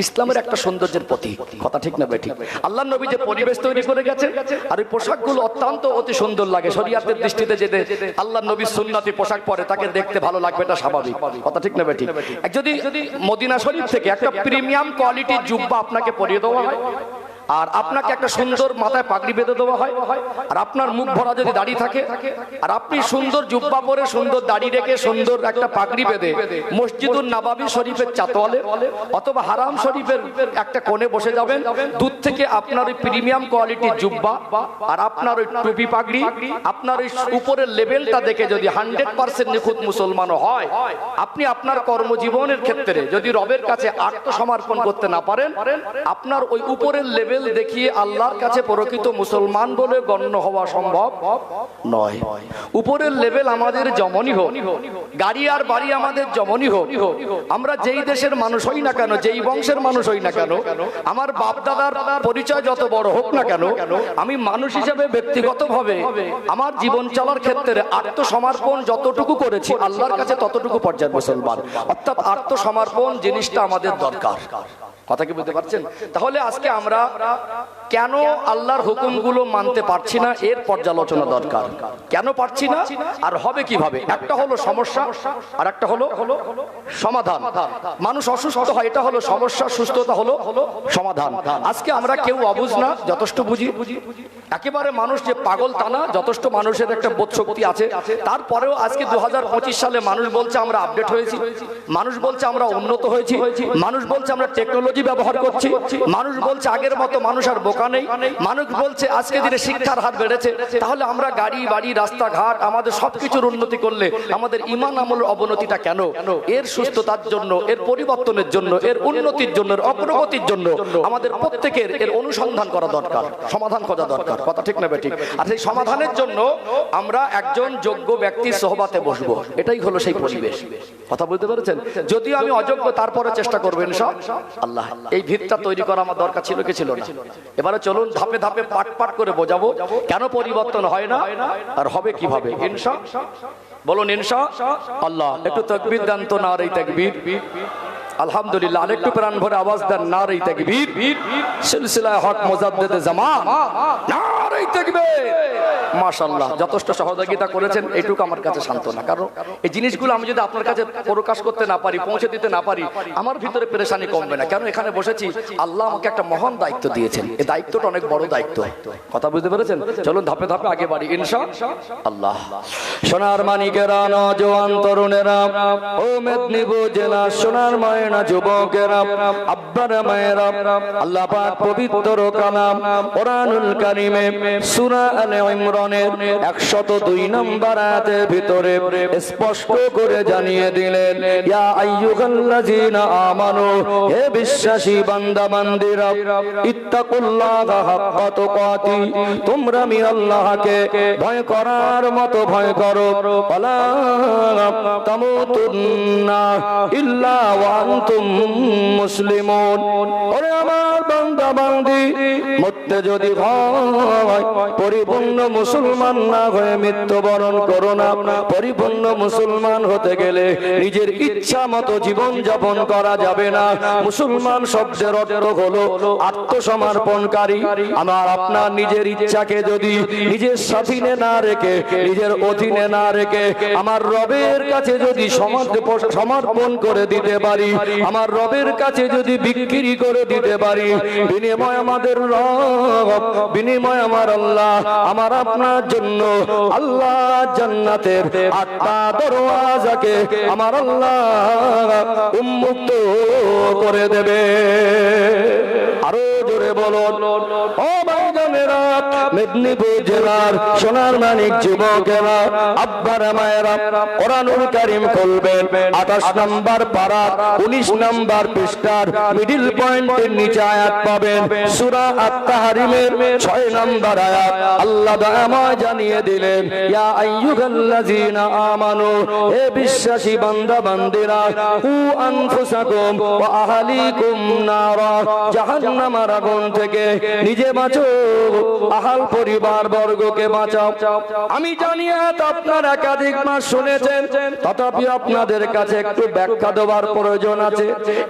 ইসলামের একটা সৌন্দর্যের প্রতীক, কথা ঠিক না বেঠিক? আল্লাহর নবী যে পরিবেশ তৈরি করে গেছেন, আর ওই পোশাকগুলো অত্যন্ত অতি সুন্দর লাগে। শরীয়তের দৃষ্টিতে যেতে আল্লাহর নবী সুন্নতি পোশাক পরে তাকে দেখতে ভালো লাগবে, এটা স্বাভাবিক। কথা ঠিক না বেঠিক? যদি মদিনা শরীফ থেকে একটা প্রিমিয়াম কোয়ালিটির জুব্বা আপনাকে পরিয়ে দেওয়া হয়, আর আপনাকে একটা সুন্দর মাথায় পাগড়ি বেঁধে দেওয়া হয়, আর আপনার মুখ ভরা যদি দাড়ি থাকে, আর আপনি সুন্দর জুব্বা পরে সুন্দর দাড়ি রেখে সুন্দর একটা পাগড়ি বেঁধে মসজিদুল নববী শরীফের চাতওয়ালে অথবা হারাম শরীফের একটা কোণে বসে যাবেন, দূর থেকে আপনার ওই প্রিমিয়াম কোয়ালিটির জুব্বা আর আপনার ওই টুপি পাগড়ি, আপনার ওই উপরের লেভেলটা দেখে যদি 100% নিখুঁত মুসলমানও হয়, আপনি আপনার কর্মজীবনের ক্ষেত্রে যদি রবের কাছে আত্মসমর্পণ করতে না পারেন, আপনার ওই উপরের লেভেল দেখিয়ে আল্লাহর কাছে প্রকৃত মুসলমান বলে গণ্য হওয়া সম্ভব নয়। উপরের লেভেল আমাদের যেমনই হোক, গাড়ি আর বাড়ি আমাদের যেমনই হোক, আমরা যেই দেশের মানুষ হই না কেন, যেই বংশের মানুষ হই না কেন, আমার বাপ দাদার পরিচয় যত বড় হোক না কেন, আমি মানুষ হিসেবে ব্যক্তিগতভাবে আমার জীবন চলার ক্ষেত্রে আত্মসমর্পণ যতটুকু করেছি আল্লাহর কাছে ততটুকু পর্যায়ের মুসলমান। অর্থাৎ আত্মসমর্পণ জিনিসটা আমাদের দরকার। কথা কি বুঝতে পারছেন? তাহলে আজকে আমরা কেন আল্লাহর হুকুমগুলো মানতে পারছি না এর পর্যালোচনা দরকার। কেন পারছি না আর হবে কিভাবে? একটা হলো সমস্যা আর একটা হলো সমাধান। মানুষ অসুস্থ হয়, এটা হলো সমস্যা, সুস্থতা হলো সমাধান। আজকে আমরা কেউ অবুঝ না, যথেষ্ট বুঝি। একেবারে মানুষ যে পাগল তা না, যথেষ্ট মানুষের একটা বোধ শক্তি আছে। তারপরেও আজকে 2025 সালে মানুষ বলছে আমরা আপডেট হয়েছি, মানুষ বলছে আমরা উন্নত হয়েছি, মানুষ বলছে আমরা টেকনোলজি ব্যবহার করছি, মানুষ বলছে আগের মতো মানুষ আর বোকা নেই, মানুষ বলছে আজকে দিনে শিক্ষার হার বেড়েছে। তাহলে আমরা গাড়ি বাড়ি রাস্তাঘাট আমাদের সবকিছুর উন্নতি করলে আমাদের ইমান আমলের অবনতিটা কেন? এর সুস্থতার জন্য, এর পরিবর্তনের জন্য, এর উন্নতির জন্য, এর অগ্রগতির জন্য আমাদের প্রত্যেকের এর অনুসন্ধান করা দরকার, সমাধান খোঁজা দরকার। কথা ঠিক না বেঠিক? আর সেই সমাধানের জন্য আমরা একজন যোগ্য ব্যক্তির সোহবাতে বসবো, এটাই হলো সেই পরিবেশ। কথা বলতে পেরেছেন? যদিও আমি অযোগ্য, তারপরে চেষ্টা করবো ইনশাআল্লাহ। এই ভিতটা তৈরি করা আমার দরকার ছিল কি ছিল না? এবারে চলুন ধাপে ধাপে পাট পাট করে বোঝাবো কেন পরিবর্তন হয় না আর হবে কিভাবে। ইনশাআল্লাহ বলুন ইনশাআল্লাহ। একটু তাকবীর দেন তো, নারে তাকবীর। আলহামদুলিল্লাহ। আরেকটু প্রাণ ভরে আওয়াজ দেন, নারে তাকবীর। সিলসিলা হক মুজাদ্দিদ জামান, নারে তাকবীর। মাশাআল্লাহ, যথেষ্ট সহযোগিতা করেছেন, এইটুকু আমার কাছে সান্ত্বনা। কারণ এই জিনিসগুলো আমি যদি আপনার কাছে প্রকাশ করতে না পারি, পৌঁছে দিতে না পারি, আমার ভিতরে পেরেশানি কমবে না। কেন এখানে বসেছি, আল্লাহ আমাকে একটা মহান দায়িত্ব দিয়েছেন। এই দায়িত্বটা অনেক বড় দায়িত্ব। কথা বুঝতে পেরেছেন? চলুন ধাপে ধাপে আগে বাড়ি ইনশাআল্লাহ। সোনার মানিকেরা, নওজোয়ান তরুণেরা, ও মেদিনীপুর জেলা সোনার মায়েরা, যুবকেরা, আব্বারা মায়েরা, আল্লাহ পাক পবিত্র কালাম কোরআনুল কারীমে সূরা আলে ইমরানের 102 নম্বর আয়াতের ভিতরে স্পষ্ট করে জানিয়ে দিলেন, ইয়া আইয়ুহাল্লাযীনা আমানু, হে বিশ্বাসী বান্দা বান্দীরা, ইত্তাকুল্লাহা হাক্কা তুকাতি, তোমরা আমি আল্লাহকে ভয় করার মতো ভয় করো, ওয়ালা তামুতুন্না ইল্লা ওয়া আনতুম মুসলিমুন। ওরে আমার বান্দা বান্দী, মরতে যদি ভয়, পরিপূর্ণ মুসলমান না হয়ে মৃত্যুবরণ করো না। পরিপূর্ণ মুসলমান হতে গেলে নিজের ইচ্ছা মতো জীবন যাপন করা যাবে না। মুসলমান শব্দের অর্থ হলো আত্মসমর্পণকারী। আমার আপনার নিজের ইচ্ছাকে যদি নিজের স্বাধীনে না রেখে, নিজের অধীনে না রেখে আমার রবের কাছে যদি সমর্পণ করে দিতে পারি, আমার রবের কাছে যদি বিক্রি করে দিতে পারি, বিনিময় আমাদের রব বিনিময় আমার আল্লাহ আমার আপনার জন্য আল্লাহ জান্নাতের 8টা দরওয়াজাকে আমার আল্লাহ উন্মুক্ত করে দেবে। আরো জোরে বলুন ও ভাইজানেরা, মেদিনীপুর জেলার সোনার মানিক যুবকেরা, আব্বারা মায়েরা, কোরআনুল কারীম খুলবেন 28 নম্বর পারা 19 নম্বর পৃষ্ঠার মিডল পয়েন্টের নিচে আয়াত পাবেন সূরা আত-তাহরিমের 6 নম্বর আয়াত। আল্লাহ দয়াময় জানিয়ে দিলেন, ইয়া আইয়ুহাল্লাযীনা আমানু, হে বিশ্বাসী বান্দা বান্দিরা, কু আনফুসাকুম ওয়া আহলিকুম নারা, জাহান্নামের আগুন থেকে নিজে বাঁচো, আহল পরিবার বর্গকে বাঁচাও। আমি জানি আপনারা একাধিক মাস শুনেছেন, তথাপি আপনাদের কাছে একটু ব্যাখ্যা দেওয়ার প্রয়োজন আছে।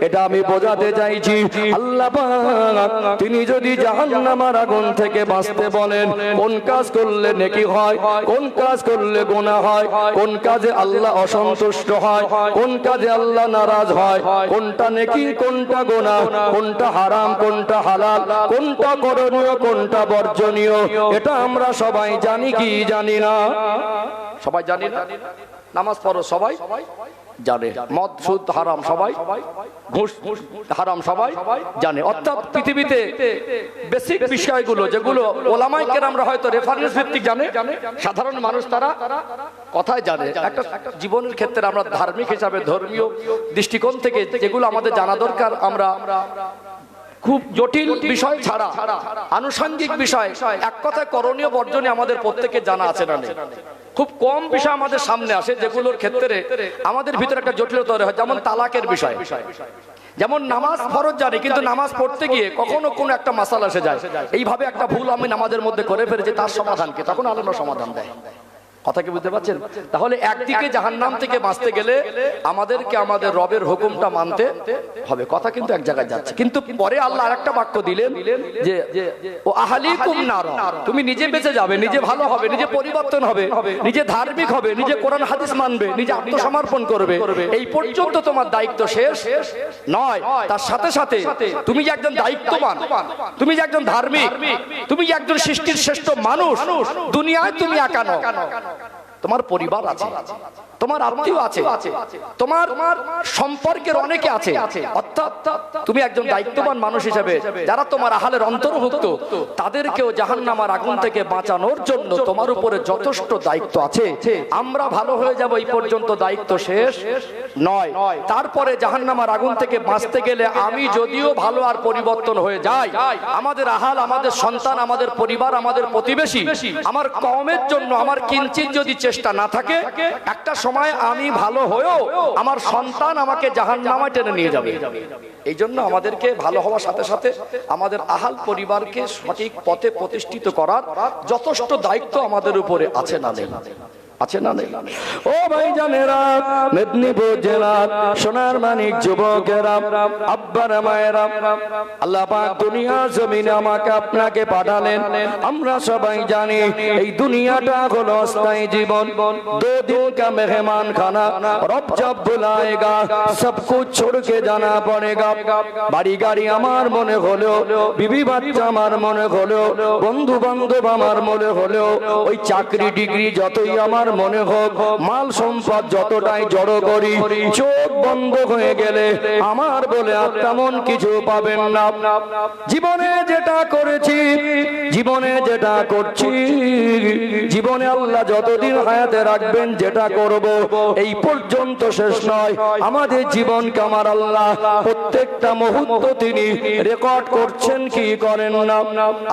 এটা আমি বোঝাতে চাইছি, আল্লাহ পাক তিনি যদি জাহান্নামের আগুন থেকে বাঁচতে বলেন, কোন কাজ করলে নেকি হয়, কোন কাজ করলে গুনাহ হয়, কোন কাজে আল্লাহ অসন্তুষ্ট হয়, কোন কাজে আল্লাহ নারাজ হয়, কোনটা নেকি কোনটা গুনাহ, কোনটা হারাম কোনটা হালাল, কোনটা করণীয় কোনটা বর্জনীয়, এটা আমরা সবাই জানি কি জানি না? সবাই জানি না? নামাজ পড়ো সবাই জানে, মদ সুদ হারাম সবাই, ঘুষ হারাম সবাই জানে। অর্থাৎ পৃথিবীতে বেসিক বিষয়গুলো যেগুলো ওলামায়ে কেরামরা হয়তো রেফারেন্স ভিত্তিক জানে, সাধারণ মানুষ তারা কথায় জানে। একটা জীবনের ক্ষেত্রে আমরা ধার্মিক হিসাবে ধর্মীয় দৃষ্টিকোণ থেকে যেগুলো আমাদের জানা দরকার, আমরা খুব জটিল বিষয় ছাড়া আনুষঙ্গিক বিষয়, এক কথায় করণীয় বর্জনীয় আমাদের প্রত্যেকের জানা আছে না নেই? খুব কম বিষয় আমাদের সামনে আসে যেগুলোর ক্ষেত্রে আমাদের ভিতরে একটা জটিলতা তৈরি হয়। যেমন তালাকের বিষয়, যেমন নামাজ ফরজ জানি, কিন্তু নামাজ পড়তে গিয়ে কখনো কোন একটা মাসালা এসে যায়, এইভাবে একটা ভুল আমি নামাজের মধ্যে করে ফেলেছি, তার সমাধান কি? তখন আলেমরা সমাধান দেয়। কথা কি বুঝতে পারছেন? তাহলে একদিকে জাহান্নাম থেকে বাঁচতে গেলে আমাদেরকে আমাদের রবের হুকুমটা মানতে হবে। কথা কিন্তু এক জায়গায় যাচ্ছে, কিন্তু পরে আল্লাহ আরেকটা বাক্য দিলেন যে ও আহলিকুম নারা, তুমি নিজে বেঁচে যাবে, নিজে ভালো হবে, নিজে পরিবর্তন হবে, নিজে ধার্মিক হবে, নিজে কোরআন হাদিস মানবে, নিজে আত্মসমর্পণ করবে, এই পর্যন্ত তোমার দায়িত্ব শেষ নয়। তার সাথে সাথে তুমি যে একজন দায়িত্ববান, তুমি যে একজন ধার্মিক, তুমি যে একজন সৃষ্টির শ্রেষ্ঠ মানুষ, দুনিয়ায় তুমি একা নও, তোমার পরিবার আছে, তোমার আত্মীয় আছে, তোমার সম্পর্কের অনেকে আছে। অর্থাৎ তুমি একজন দায়িত্ববান মানুষ হিসেবে যারা তোমার আহালের অন্তর্ভুক্ত, তাদেরকেও জাহান্নামের আগুন থেকে বাঁচানোর জন্য তোমার উপরে যথেষ্ট দায়িত্ব আছে। আমরা ভালো হয়ে যাব এই পর্যন্ত দায়িত্ব শেষ নয়। তারপরে জাহান্নামের আগুন থেকে বাঁচতে গেলে আমি যদিও ভালো আর পরিবর্তন হয়ে যাই, আমাদের আহাল, আমাদের সন্তান, আমাদের পরিবার, আমাদের প্রতিবেশী, আমার কওমের জন্য আমার কিঞ্চিত যদি চেষ্টা না থাকে, একটা সময় আমি ভালো হয়েও আমার সন্তান আমাকে জাহান্নামে টেনে নিয়ে যাবে। এই জন্য আমাদেরকে ভালো হওয়ার সাথে সাথে আমাদের আহাল পরিবারকে সঠিক পথে প্রতিষ্ঠিত করার যথেষ্ট দায়িত্ব আমাদের উপরে আছে না নেই? আছে না নেই? ও ভাইজানেরা, মেদিনীপুর জেলার সোনার মানিক যুবকেরা, আব্বারা মায়েরা, আল্লাহ পাক দুনিয়া জমিনে আমাকে আপনাকে পাঠালেন। আমরা সবাই জানি এই দুনিয়াটা হলো অস্থায়ী জীবন, 2 दिन का मेहमान खाना, रब जब बुलाएगा सब कुछ छोड़ के जाना पड़ेगा। বাড়ি গাড়ি আমার মনে হলো, বিবি বাচ্চা আমার মনে হলো, বন্ধু বান্ধব আমার মনে হলো, ওই চাকরি ডিগ্রি যতই আমার মনে হোক, মাল সম্পদ যতটাই জড়ো করি, চোখ বন্ধ হয়ে গেলে আমার বলে আর তেমন কিছু পাবেন না। জীবনে যেটা করেছি, জীবনে যেটা করছি, জীবনে আল্লাহ যতদিন হায়াতে রাখবেন যেটা করব, এই পর্যন্ত শেষ নয়। আমাদের জীবনকে আমার আল্লাহ প্রত্যেকটা মুহূর্ত তিনি রেকর্ড করছেন কি করেন না?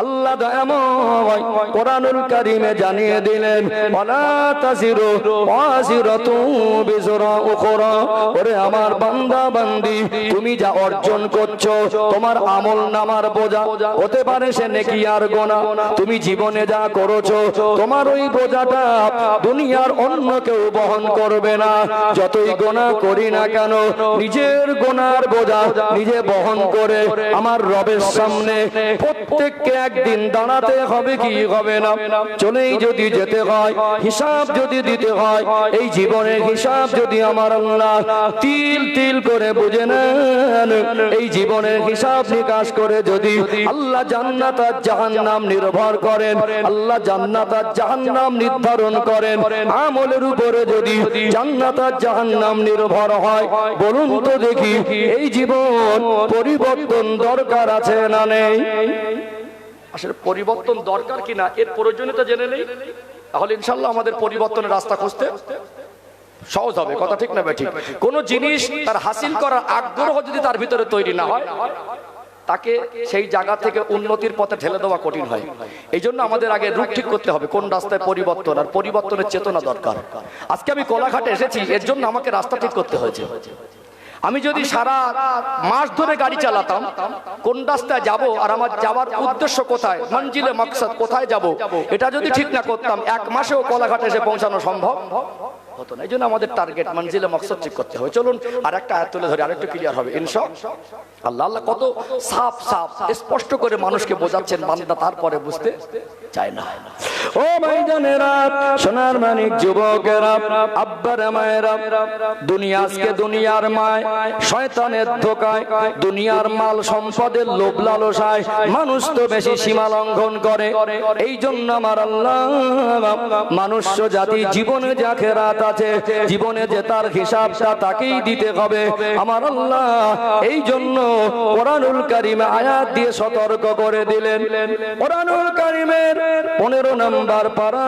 আল্লাহ দয়াময় কোরআনুল কারীমে জানিয়ে দিলেন, ওয়ালা তাজিরু ওয়াজিরাতু বিজরা উখরা, ওরে আমার বান্দা বান্দি, তুমি যা অর্জন করছো তোমার আমল নামার বোঝা হতে পারে সে নেকি আর গুনাহ। তুমি জীবনে যা করেছো তোমার ওই বোঝাটা দুনিয়ার অন্য কেউ বহন করবে না। যতই গুনাহ করি না কেন, নিজের গুনার বোঝা নিজে বহন করে আমার রবের সামনে প্রত্যেককে একদিন দাঁড়াতে হবে কি হবে না? চলেই যদি যেতে হয়, হিসাব যদি দিতে হয়, এই জীবনের হিসাব যদি আমার আল্লাহ তিল তিল করে বুঝে নেন, এই জীবনের হিসাব নিকাশ করে যদি আল্লাহ জান্নাত আর জাহান্নাম নির্ভর করেন, আল্লাহ জান্নাত আর জাহান্নাম নির্ধারণ করেন, আমলের উপরে যদি জান্নাত আর জাহান্নাম নির্ভর হয়, বলুন তো দেখি এই জীবন পরিবর্তন দরকার আছে না নেই? আসলে পরিবর্তন দরকার কিনা এর প্রয়োজনীয়তা জেনে নেই, তাহলে ইনশাল্লাহ আমাদের পরিবর্তনের রাস্তা খুঁজতে সহজ হবে। কথা ঠিক না ঠিক? কোন জিনিস তার হাসিল করার আগ্রহ যদি তার ভিতরে তৈরি না হয়, তাকে সেই জায়গা থেকে উন্নতির পথে ঠেলে দেওয়া কঠিন হয়। এই জন্য আমাদের আগে রূপ ঠিক করতে হবে কোন রাস্তায় পরিবর্তন, আর পরিবর্তনের চেতনা দরকার। আজকে আমি কোলাঘাটে এসেছি, এর জন্য আমাকে রাস্তা ঠিক করতে হয়েছে। আমি যদি সারা মাস ধরে গাড়ি চালাতাম, কোন রাস্তায় যাব আর আমার যাওয়ার উদ্দেশ্য কোথায়, মঞ্জিলে মাকসাদ কোথায় যাব, এটা যদি ঠিক না করতাম, এক মাসেও কোলাঘাটে এসে পৌঁছানো সম্ভব হতো না। এই জন্য আমাদের টার্গেট মঞ্জিলে মাকসাদ ঠিক করতে হবে। চলুন আর একটা আয়াত তুলে ধরে আরেকটু ক্লিয়ার হবে ইনশাআল্লাহ। আল্লাহ কত সাফ সাফ স্পষ্ট করে মানুষকে বোঝাচ্ছেন, বান্দা তারপরে বুঝতে চায় না। ও ভাইজানেরা, সোনার মানিক যুবকেরা, আব্বারা মায়েরা, দুনিয়া আজকে দুনিয়ার মায়, শয়তানের ধোকায়, দুনিয়ার মাল সম্পদের লোভ লালসায় মানুষ তো বেশি সীমা লঙ্ঘন করে। এই জন্য আমার আল্লাহ মানুষ জাতি জীবনে যে আখিরাত আছে, জীবনে যে তার হিসাবটা তাকেই দিতে হবে। আমার আল্লাহ এই জন্য কোরআনুল কারীমে আয়াত দিয়ে সতর্ক করে দিলেন। কোরআনুল কারীমের 15 নম্বর পারা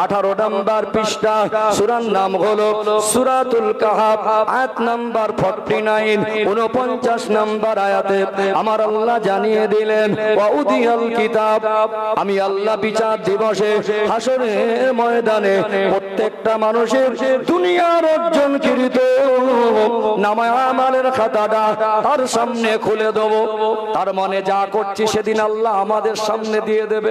18 নম্বর পৃষ্ঠা, সূরার নাম হলো সূরাতুল কাহাফ, আয়াত নাম্বার 49, 49 নম্বর আয়াতে আমার আল্লাহ জানিয়ে দিলেন, ওয়াউদিয়াল কিতাব, আমি আল্লাহ বিচার দিবসে হাসরের ময়দানে প্রত্যেকটা মানুষের দুনিয়ার অর্জনকৃত নামায় আমালের খাতাটা তার সামনে খুলে দেব। তার মানে যা করছি সেদিন আল্লাহ আমাদের সামনে দিয়ে দেবে।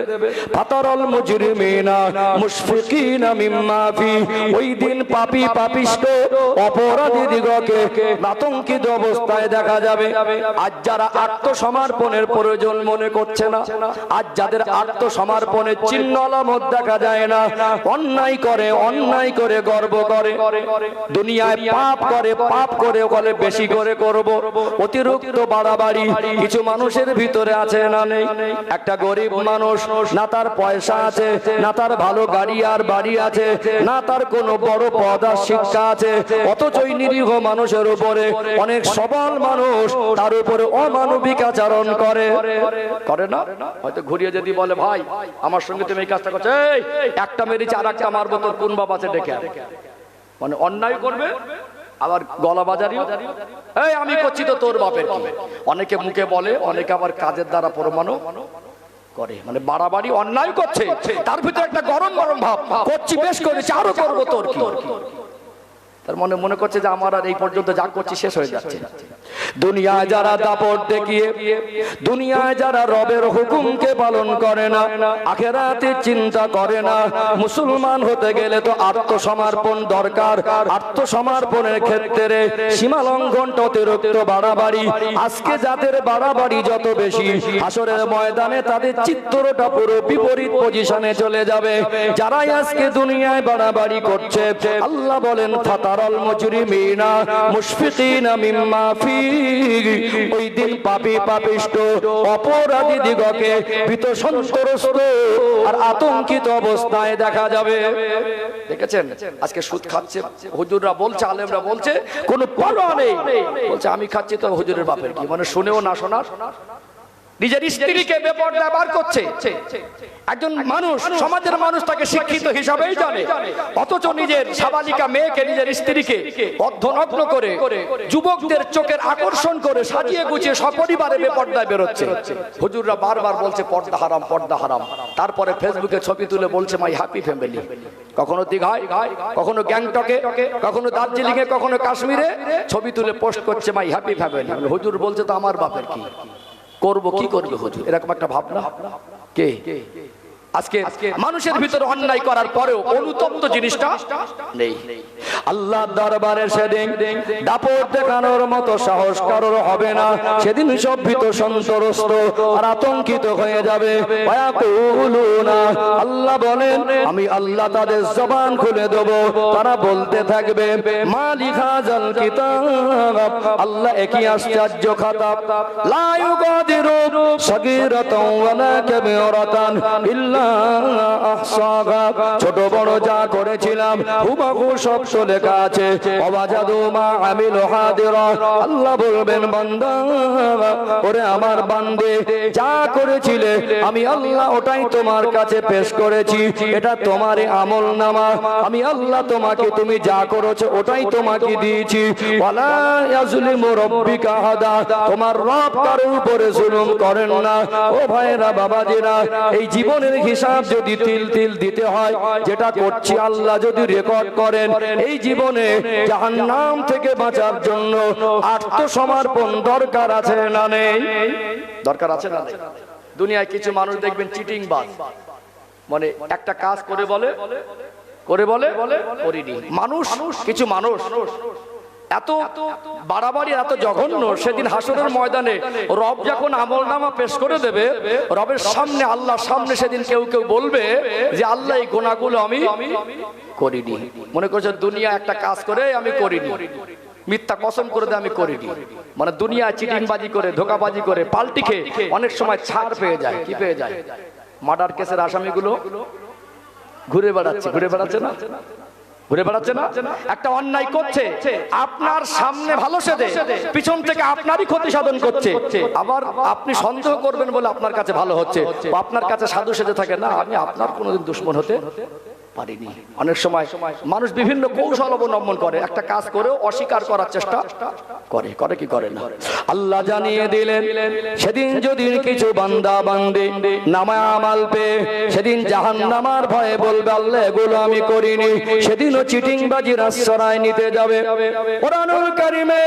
ফাতারাল মুজরিমিনা মুশফিকিনা মিম্মা ফি, ওই দিন পাপী পাপিষ্ঠ অপরাধী দিগকে আতঙ্কিত অবস্থায় দেখা যাবে। আজ যারা আত্মসমর্পণের প্রয়োজন মনে করছে না, আজ যাদের আত্মসমর্পণের চিহ্ন আলামত দেখা যায় না, অন্যায় করে, অন্যায় করে গর্ব করে, দুনিয়ায় পাপ করে, পাপ করে বলে বেশি করে করব, অতিরিক্ত বাড়াবাড়ি কিছু মানুষের ভিতরে আছে না নেই? একটা গরিব মানুষ, না তার পয়সা আছে, না তার ভালো গাড়ি আর বাড়ি আছে, না তার কোনো বড় পদ আর শিক্ষা আছে, অথচই নিরীহ মানুষের উপরে অনেক সবল মানুষ তার উপরে অমানবিক আচরণ করে, করে না? হয়তো ঘুরিয়ে যদি বলে, ভাই আমার সঙ্গে তুমি এই কাজটা করছো, এই একটা মেরেছি আর একটা মারবো, তোর কোন বাপ আছে ডেকে, মানে অন্যায় করবে আবার গলা বাজারিও, এই আমি করছি তো তোর বাপের কি। অনেকে মুখে বলে, অনেকে আবার কাজের দ্বারা প্রমাণও করে, মানে বাড়াবাড়ি অন্যায় করছে, তার ভিতরে একটা গরম গরম ভাব, করছি বেশ করেছি আরো করবো তোর কি। তার মনে মনে করছে যে আমার আর এই পর্যন্ত যা করছি শেষ হয়ে যাচ্ছে। দুনিয়ায় যারা দাপট দেখিয়ে, দুনিয়ায় যারা রবের হুকুমকে পালন করে না, আখিরাতের চিন্তা করে না, মুসলমান হতে গেলে তো আত্মসমর্পণ দরকার। আত্মসমর্পণের ক্ষেত্রে সীমা লঙ্ঘনটা অতিরিক্ত বাড়াবাড়ি। আজকে যাদের বাড়াবাড়ি যত বেশি, হাসরের ময়দানে তাদের চিত্রটা পুরো বিপরীত পজিশনে চলে যাবে। যারাই আজকে দুনিয়ায় বাড়াবাড়ি করছে, আল্লাহ বলেন ফাতারাল মুজরিমিনা মুশফিকিনা মিম্মা ফি, ওই দিন পাপী পাপিষ্ঠ অপরাধী দিগকে ভীত সন্ত্রস্ত আর আতঙ্কিত অবস্থায় দেখা যাবে। দেখেছেন আজকে সুদ খাচ্ছে, হুজুররা বলছে, আলেমরা বলছে, কোনো পরোয়া নেই, বলছে আমি খাচ্ছি তো হুজুরের বাপের কি, মানে শুনেও না শোনা, নিজের স্ত্রীকে বেপরদা বার করছে। একজন মানুষ, সমাজের মানুষ তাকে শিক্ষিত হিসাবেই জানে, অথচ নিজের সাবালিকা মেয়েকে, নিজের স্ত্রীকে অর্ধনগ্ন করে যুবকদের চোখের আকর্ষণ করে সাজিয়ে গুছিয়ে সপরিবারে বেপরদায় বেরোচ্ছে। হুজুররা বারবার বলছে পর্দা হারাম, পর্দা হারাম। তারপরে ফেসবুকে ছবি তুলে বলছে মাই হ্যাপি ফ্যামিলি। কখনো দীঘায়, কখনো গ্যাংটকে, কখনো দার্জিলিং এ, কখনো কাশ্মীরে ছবি তুলে পোস্ট করছে মাই হ্যাপি ফ্যামিলি। হুজুর বলছে তো আমার বাপের কি, করবো কি করবে হুজুর, এরকম একটা ভাবনা কে? আজকে মানুষের ভিতরে অন্যায় করার পরেও অনুতপ্ত জিনিসটা নেই। আল্লাহ দরবারে সেদিন দাপট দেখানোর মতো সাহস কারোর হবে না। সেদিন সব ভীত সন্ত্রস্ত আর আতঙ্কিত হয়ে যাবে। ওয়াকুলুনা, আল্লাহ বলেন আমি আল্লাহ তাদের জবান খুলে দেব, তারা বলতে থাকবে মালিক হাযাল কিতাব, আল্লাহ একই আশ্চর্য খাতা, লা ইউগাদিরু সাগীরাতান ওয়ালা কাবীরাতান ইল্লা আহসাহা, ছোট বড় যা করেছিলাম হুবহু সব লেখা আছে। ওয়াজাদু মা আমিলু হাদিরা, আল্লাহ বলবেন বান্দা, ওরে আমার বান্দে যা করেছিলে আমি আল্লাহ ওটাই তোমার কাছে পেশ করেছি, এটা তোমার আমলনামা, আমি আল্লাহ তোমাকে তুমি যা করেছো ওটাই তোমাকে দিয়েছি। ওয়ালা ইয়াজলিমু রাব্বিকা আহাদা, তোমার রব কারোর উপরে জুলুম করেন না। ও ভাইরা বাবাজিরা, এই জীবনের হিসাব যদি তিল তিল দিতে হয়, যেটা করছি আল্লাহ যদি রেকর্ড করেন, এই জীবনে জাহান্নাম থেকে বাঁচার জন্য আত্মসমর্পণ দরকার আছে না নেই? দরকার আছে না? দুনিয়ায় কিছু মানুষ দেখবেন চিটিং বাজ, মানে একটা কাজ করে বলে করিনি। মানুষ, কিছু মানুষ এত বাড়াবাড়ি, এত জঘন্য, সেদিন হাসরের ময়দানে রব যখন আমলনামা পেশ করে দেবে, রবের সামনে, আল্লাহর সামনে সেদিন কেউ কেউ বলবে যে আল্লাহ এই গুনাহগুলো আমি করিনি। মনে করছে দুনিয়া একটা কাজ করে আমি করিনি, মিথ্যা কসম করে দেয় আমি করিনি, মানে দুনিয়া চিটিংবাজি করে, ধোকাবাজি করে, পাল্টি খেয়ে অনেক সময় ছাড় পেয়ে যায়। কি পেয়ে যায়? মার্ডার কেসের আসামিগুলো ঘুরে বেড়াচ্ছে না? একটা অন্যায় করছে, আপনার সামনে ভালো সেদে, পিছন থেকে আপনারই ক্ষতি সাধন করছে, আবার আপনি সন্দেহ করবেন বলে আপনার কাছে ভালো হচ্ছে, আপনার কাছে সাধু সেজে থাকে না, আমি আপনার কোনোদিন দুশমন হতে পারিনি। অনেক সময় মানুষ বিভিন্ন কৌশল অবলম্বন করে, একটা কাজ করেও অস্বীকার করার চেষ্টা করে কি করে না। আল্লাহ জানিয়ে দিলেন সেদিন যদি কিছু বান্দা বান্দে নামায় আমাল পেয়ে সেদিন জাহান্নামার ভয়ে বলবে আল্লাহ এগুলো আমি করিনি, সেদিনও চিটিংবাজির আশ্রয় নিতে যাবে। কোরআনুল কারীমে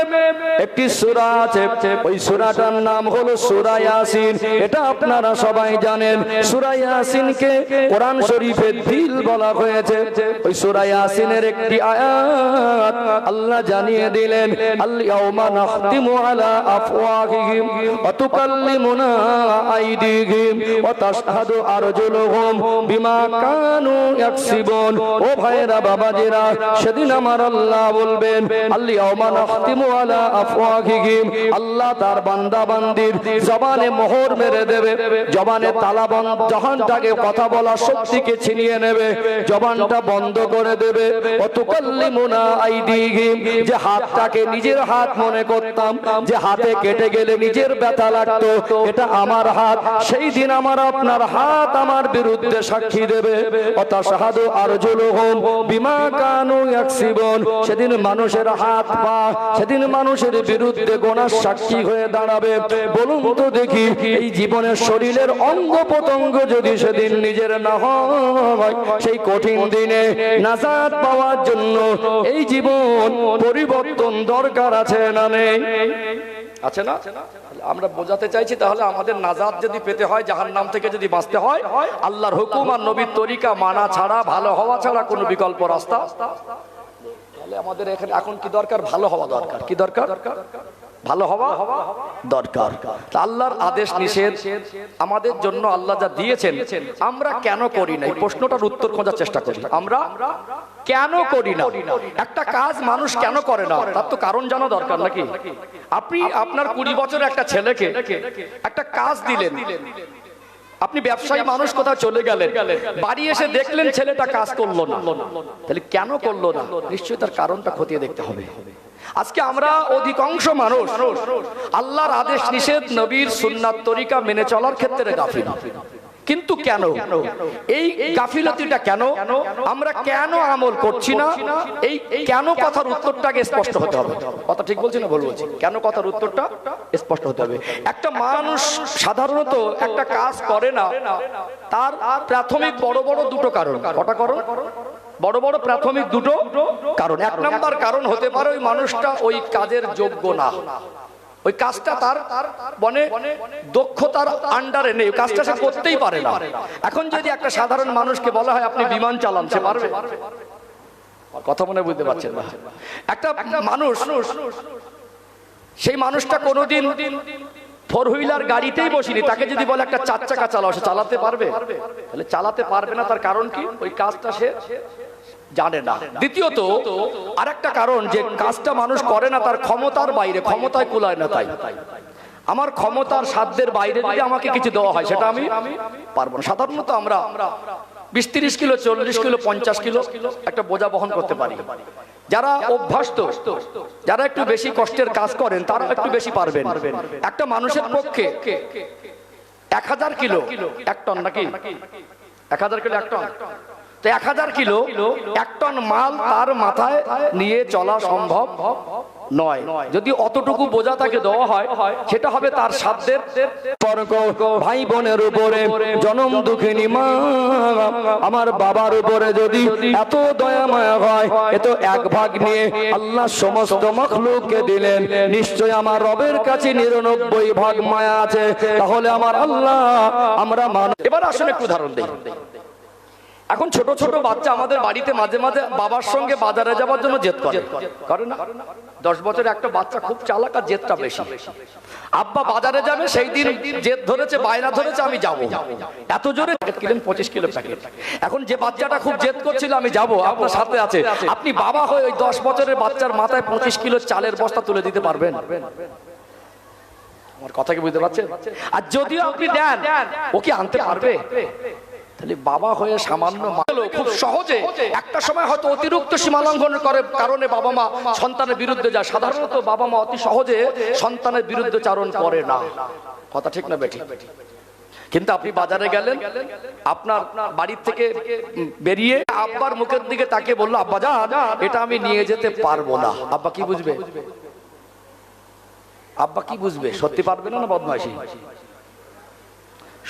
একটি সূরা আছে, ওই সূরাটার নাম হলো সূরা ইয়াসিন। এটা আপনারা সবাই জানেন। সূরা ইয়াসিনকে কোরআন শরীফের দিল বলা হয়েছে। ওই সূরা ইয়াসিনের একটি আয়াত আল্লাহ জানিয়ে দিলেন আল ইয়াউমা নাখতিমু আলা আফওয়াহিহিম ওয়া তুকাল্লিমুনা আইদিহিম ওয়া তাশহাদু আরজুলুহুম বিমা কানু ইয়াকসিবুন। ও ভাইরা বাবাজিরা, সেদিন আমার আল্লাহ বলবেন আল ইয়াউমা নাখতিমু আলা আফওয়াহিহিম, আল্লাহ তার বান্দা বান্দির জবানে মোহর মেরে দেবে, জবানে তালা বন্ধ, জবানটাকে কথা বলার শক্তিকে ছিনিয়ে নেবে, জবানটা বন্ধ করে দেবে। ওয়াতুকাল্লিমুনা আইদিহিম, যে হাতটাকে নিজের হাত মনে করতাম, যে হাতে কেটে গেলে নিজের ব্যথা লাগতো, এটা আমার হাত, সেই দিন আমার আপনার হাত আমার বিরুদ্ধে সাক্ষী দেবে। ওয়াতাশহাদু আরজুলুহুম বিমা কানু ইয়াকসিবুন, সেদিন মানুষের হাত পা সেদিন মানুষের বিরুদ্ধে গুনার সাক্ষী হয়ে দাঁড়াবে। বলুন তো দেখি, এই জীবনের শরীরের অঙ্গ প্রত্যঙ্গ যদি সেদিন নিজের না হয়, সেই কঠিন দিনে নাজাত পাওয়ার জন্য এই জীবন পরিবর্তন দরকার আছে না নেই? আছে না? আমরা বোঝাতে চাইছি তাহলে আমাদের নাজাত যদি পেতে হয়, জাহান্নাম থেকে যদি বাঁচতে হয়, আল্লাহর হুকুম আর নবীর তরিকা মানা ছাড়া, ভালো হওয়া ছাড়া কোনো বিকল্প রাস্তা। তাহলে আমাদের এখানে এখন কি দরকার? ভালো হওয়া দরকার। কি দরকার? ভালো হওয়া দরকার। আল্লাহর আদেশ নিষেধ আমাদের জন্য আল্লাহ যা দিয়েছেন, আমরা কেন করি না, এই প্রশ্নটার উত্তর খোঁজার চেষ্টা করি। আমরা কেন করি না? একটা কাজ মানুষ কেন করে না, তার তো কারণ জানা দরকার নাকি? আপনি আপনার 20 বছরের একটা ছেলেকে একটা কাজ দিলেন, আপনি ব্যবসায়ী মানুষ, কোথাও চলে গেলেন, বাড়ি এসে দেখলেন ছেলেটা কাজ করলো না, তাহলে কেন করলো না? নিশ্চয়ই তার কারণটা খতিয়ে দেখতে হবে। আজকে আমরা অধিকাংশ মানুষ আল্লাহর আদেশ নিষেধ, নবীর সুন্নাত তরিকা মেনে চলার ক্ষেত্রে গাফিল। কিন্তু কেন এই গাফিলতিটা? কেন আমরা কেন আমল করছি না? এই কেন কথার উত্তরটাকে স্পষ্ট হতে হবে। কথা ঠিক বলছি না ভুল বলছি? কেন কথার উত্তরটা স্পষ্ট হতে হবে। একটা মানুষ সাধারণত একটা কাজ করে না, তার প্রাথমিক বড় বড় দুটো কারণ। কটা কারণ? বড় বড় প্রাথমিক দুটো কারণ। এক নাম্বার কারণ হতে পারে ওই মানুষটা ওই কাজের যোগ্য না। ওই কাজটা তার মানে দক্ষতার আন্ডারে নেই, কাজটা সে করতেই পারে না। এখন যদি একটা সাধারণ মানুষকে বলা হয় আপনি বিমান চালান, সে পারবে? কথা মনে বুঝতে পারছেন না? একটা মানুষ, সেই মানুষটা কোনোদিন ফোর হুইলার গাড়িতেই বসিনি, তাকে যদি বলে একটা 4 চাকা চালাও, সে চালাতে পারবে? তাহলে চালাতে পারবে না, তার কারণ কি? ওই কাজটা সে জানে না। দ্বিতীয়ত আরেকটা কারণ, যে কাজটা মানুষ করে না তার ক্ষমতার বাইরে, ক্ষমতায় কুলায় না। তাই আমার ক্ষমতার সাধ্যের বাইরে যদি আমাকে কিছু দেওয়া হয় সেটা আমি পারবো না। সাধারণত আমরা 20-30 কিলো, 40 কিলো, 50 কিলো একটা বোঝা বহন করতে পারি। যারা অভ্যস্ত, যারা একটু বেশি কষ্টের কাজ করেন, তারা একটু বেশি পারবেন। একটা মানুষের পক্ষে 1000 কিলো 1 টন, নাকি 1000 কিলো 1 টন? তো 1000 কিলো 1 টন মাল তার মাথায় নিয়ে চলা সম্ভব নয়। যদি অতটুকু বোঝা তাকে দেওয়া হয়, সেটা হবে তার সাধ্যের। ভাই বোনের উপরে, জনম দুঃখিনী মা আমার বাবার উপরে যদি এত দয়া মায়া হয়, এত 1 ভাগ নিয়ে আল্লাহ সমস্ত মখলুককে দিলেন, নিশ্চয় আমার রবের কাছে 99 ভাগ মায়া আছে। তাহলে আমার আল্লাহ, আমরা মানুষ। এবার আসলে একটু উদাহরণ দেই। এখন ছোট ছোট বাচ্চা আমাদের বাড়িতে মাঝে মাঝে বাবার সঙ্গে বাজারে যাওয়ার জন্য জেদ করে না? 10 বছরের একটা বাচ্চা খুব চালাক, আর জেদটা বেশি। আব্বা বাজারে যাবে, সেই দিন জেদ ধরেছে, বায়না ধরেছে আমি যাব, এত জোরে কিলেন 25 কিলো প্যাকেট। এখন যে বাচ্চাটা খুব জেদ করছিল আমি যাব, আপনার সাথে আছে, আপনি বাবা হয়ে ওই 10 বছরের বাচ্চার মাথায় 25 কিলো চালের বস্তা তুলে দিতে পারবেন? আমার কথা কি বুঝতে পারছেন? আর যদিও আপনি দেন, ও কি আনতে পারবে? তাহলে বাবা হয়ে সামান্য খুব সহজে একটা সময় হয়তো অতিরিক্ত সীমালঙ্ঘনের কারণে বাবা মা সন্তানের বিরুদ্ধে যায়। সাধারণত বাবা মা অতি সহজে সন্তানের বিরুদ্ধে চারণ করে না। কথা ঠিক না বেঠিক? কিন্তু আপনি বাজারে গেলেন, আপনার বাড়ির থেকে বেরিয়ে আব্বার মুখের দিকে তাকিয়ে বললো, আব্বা জান এটা আমি নিয়ে যেতে পারবো না। আব্বা কি বুঝবে? আব্বা কি বুঝবে? সত্যি পারবে না, না বদমাইশি?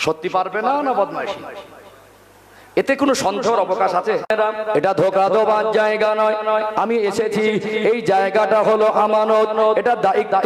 সত্যি পারবে না, না বদমাইশি? এতে কোনো সন্দেহের অবকাশ আছে? এটা ধোঁকা দেওয়ার জায়গা নয়। আমি এসেছি, এই জায়গাটা হলো আমানত, এটা দায়িত্ব।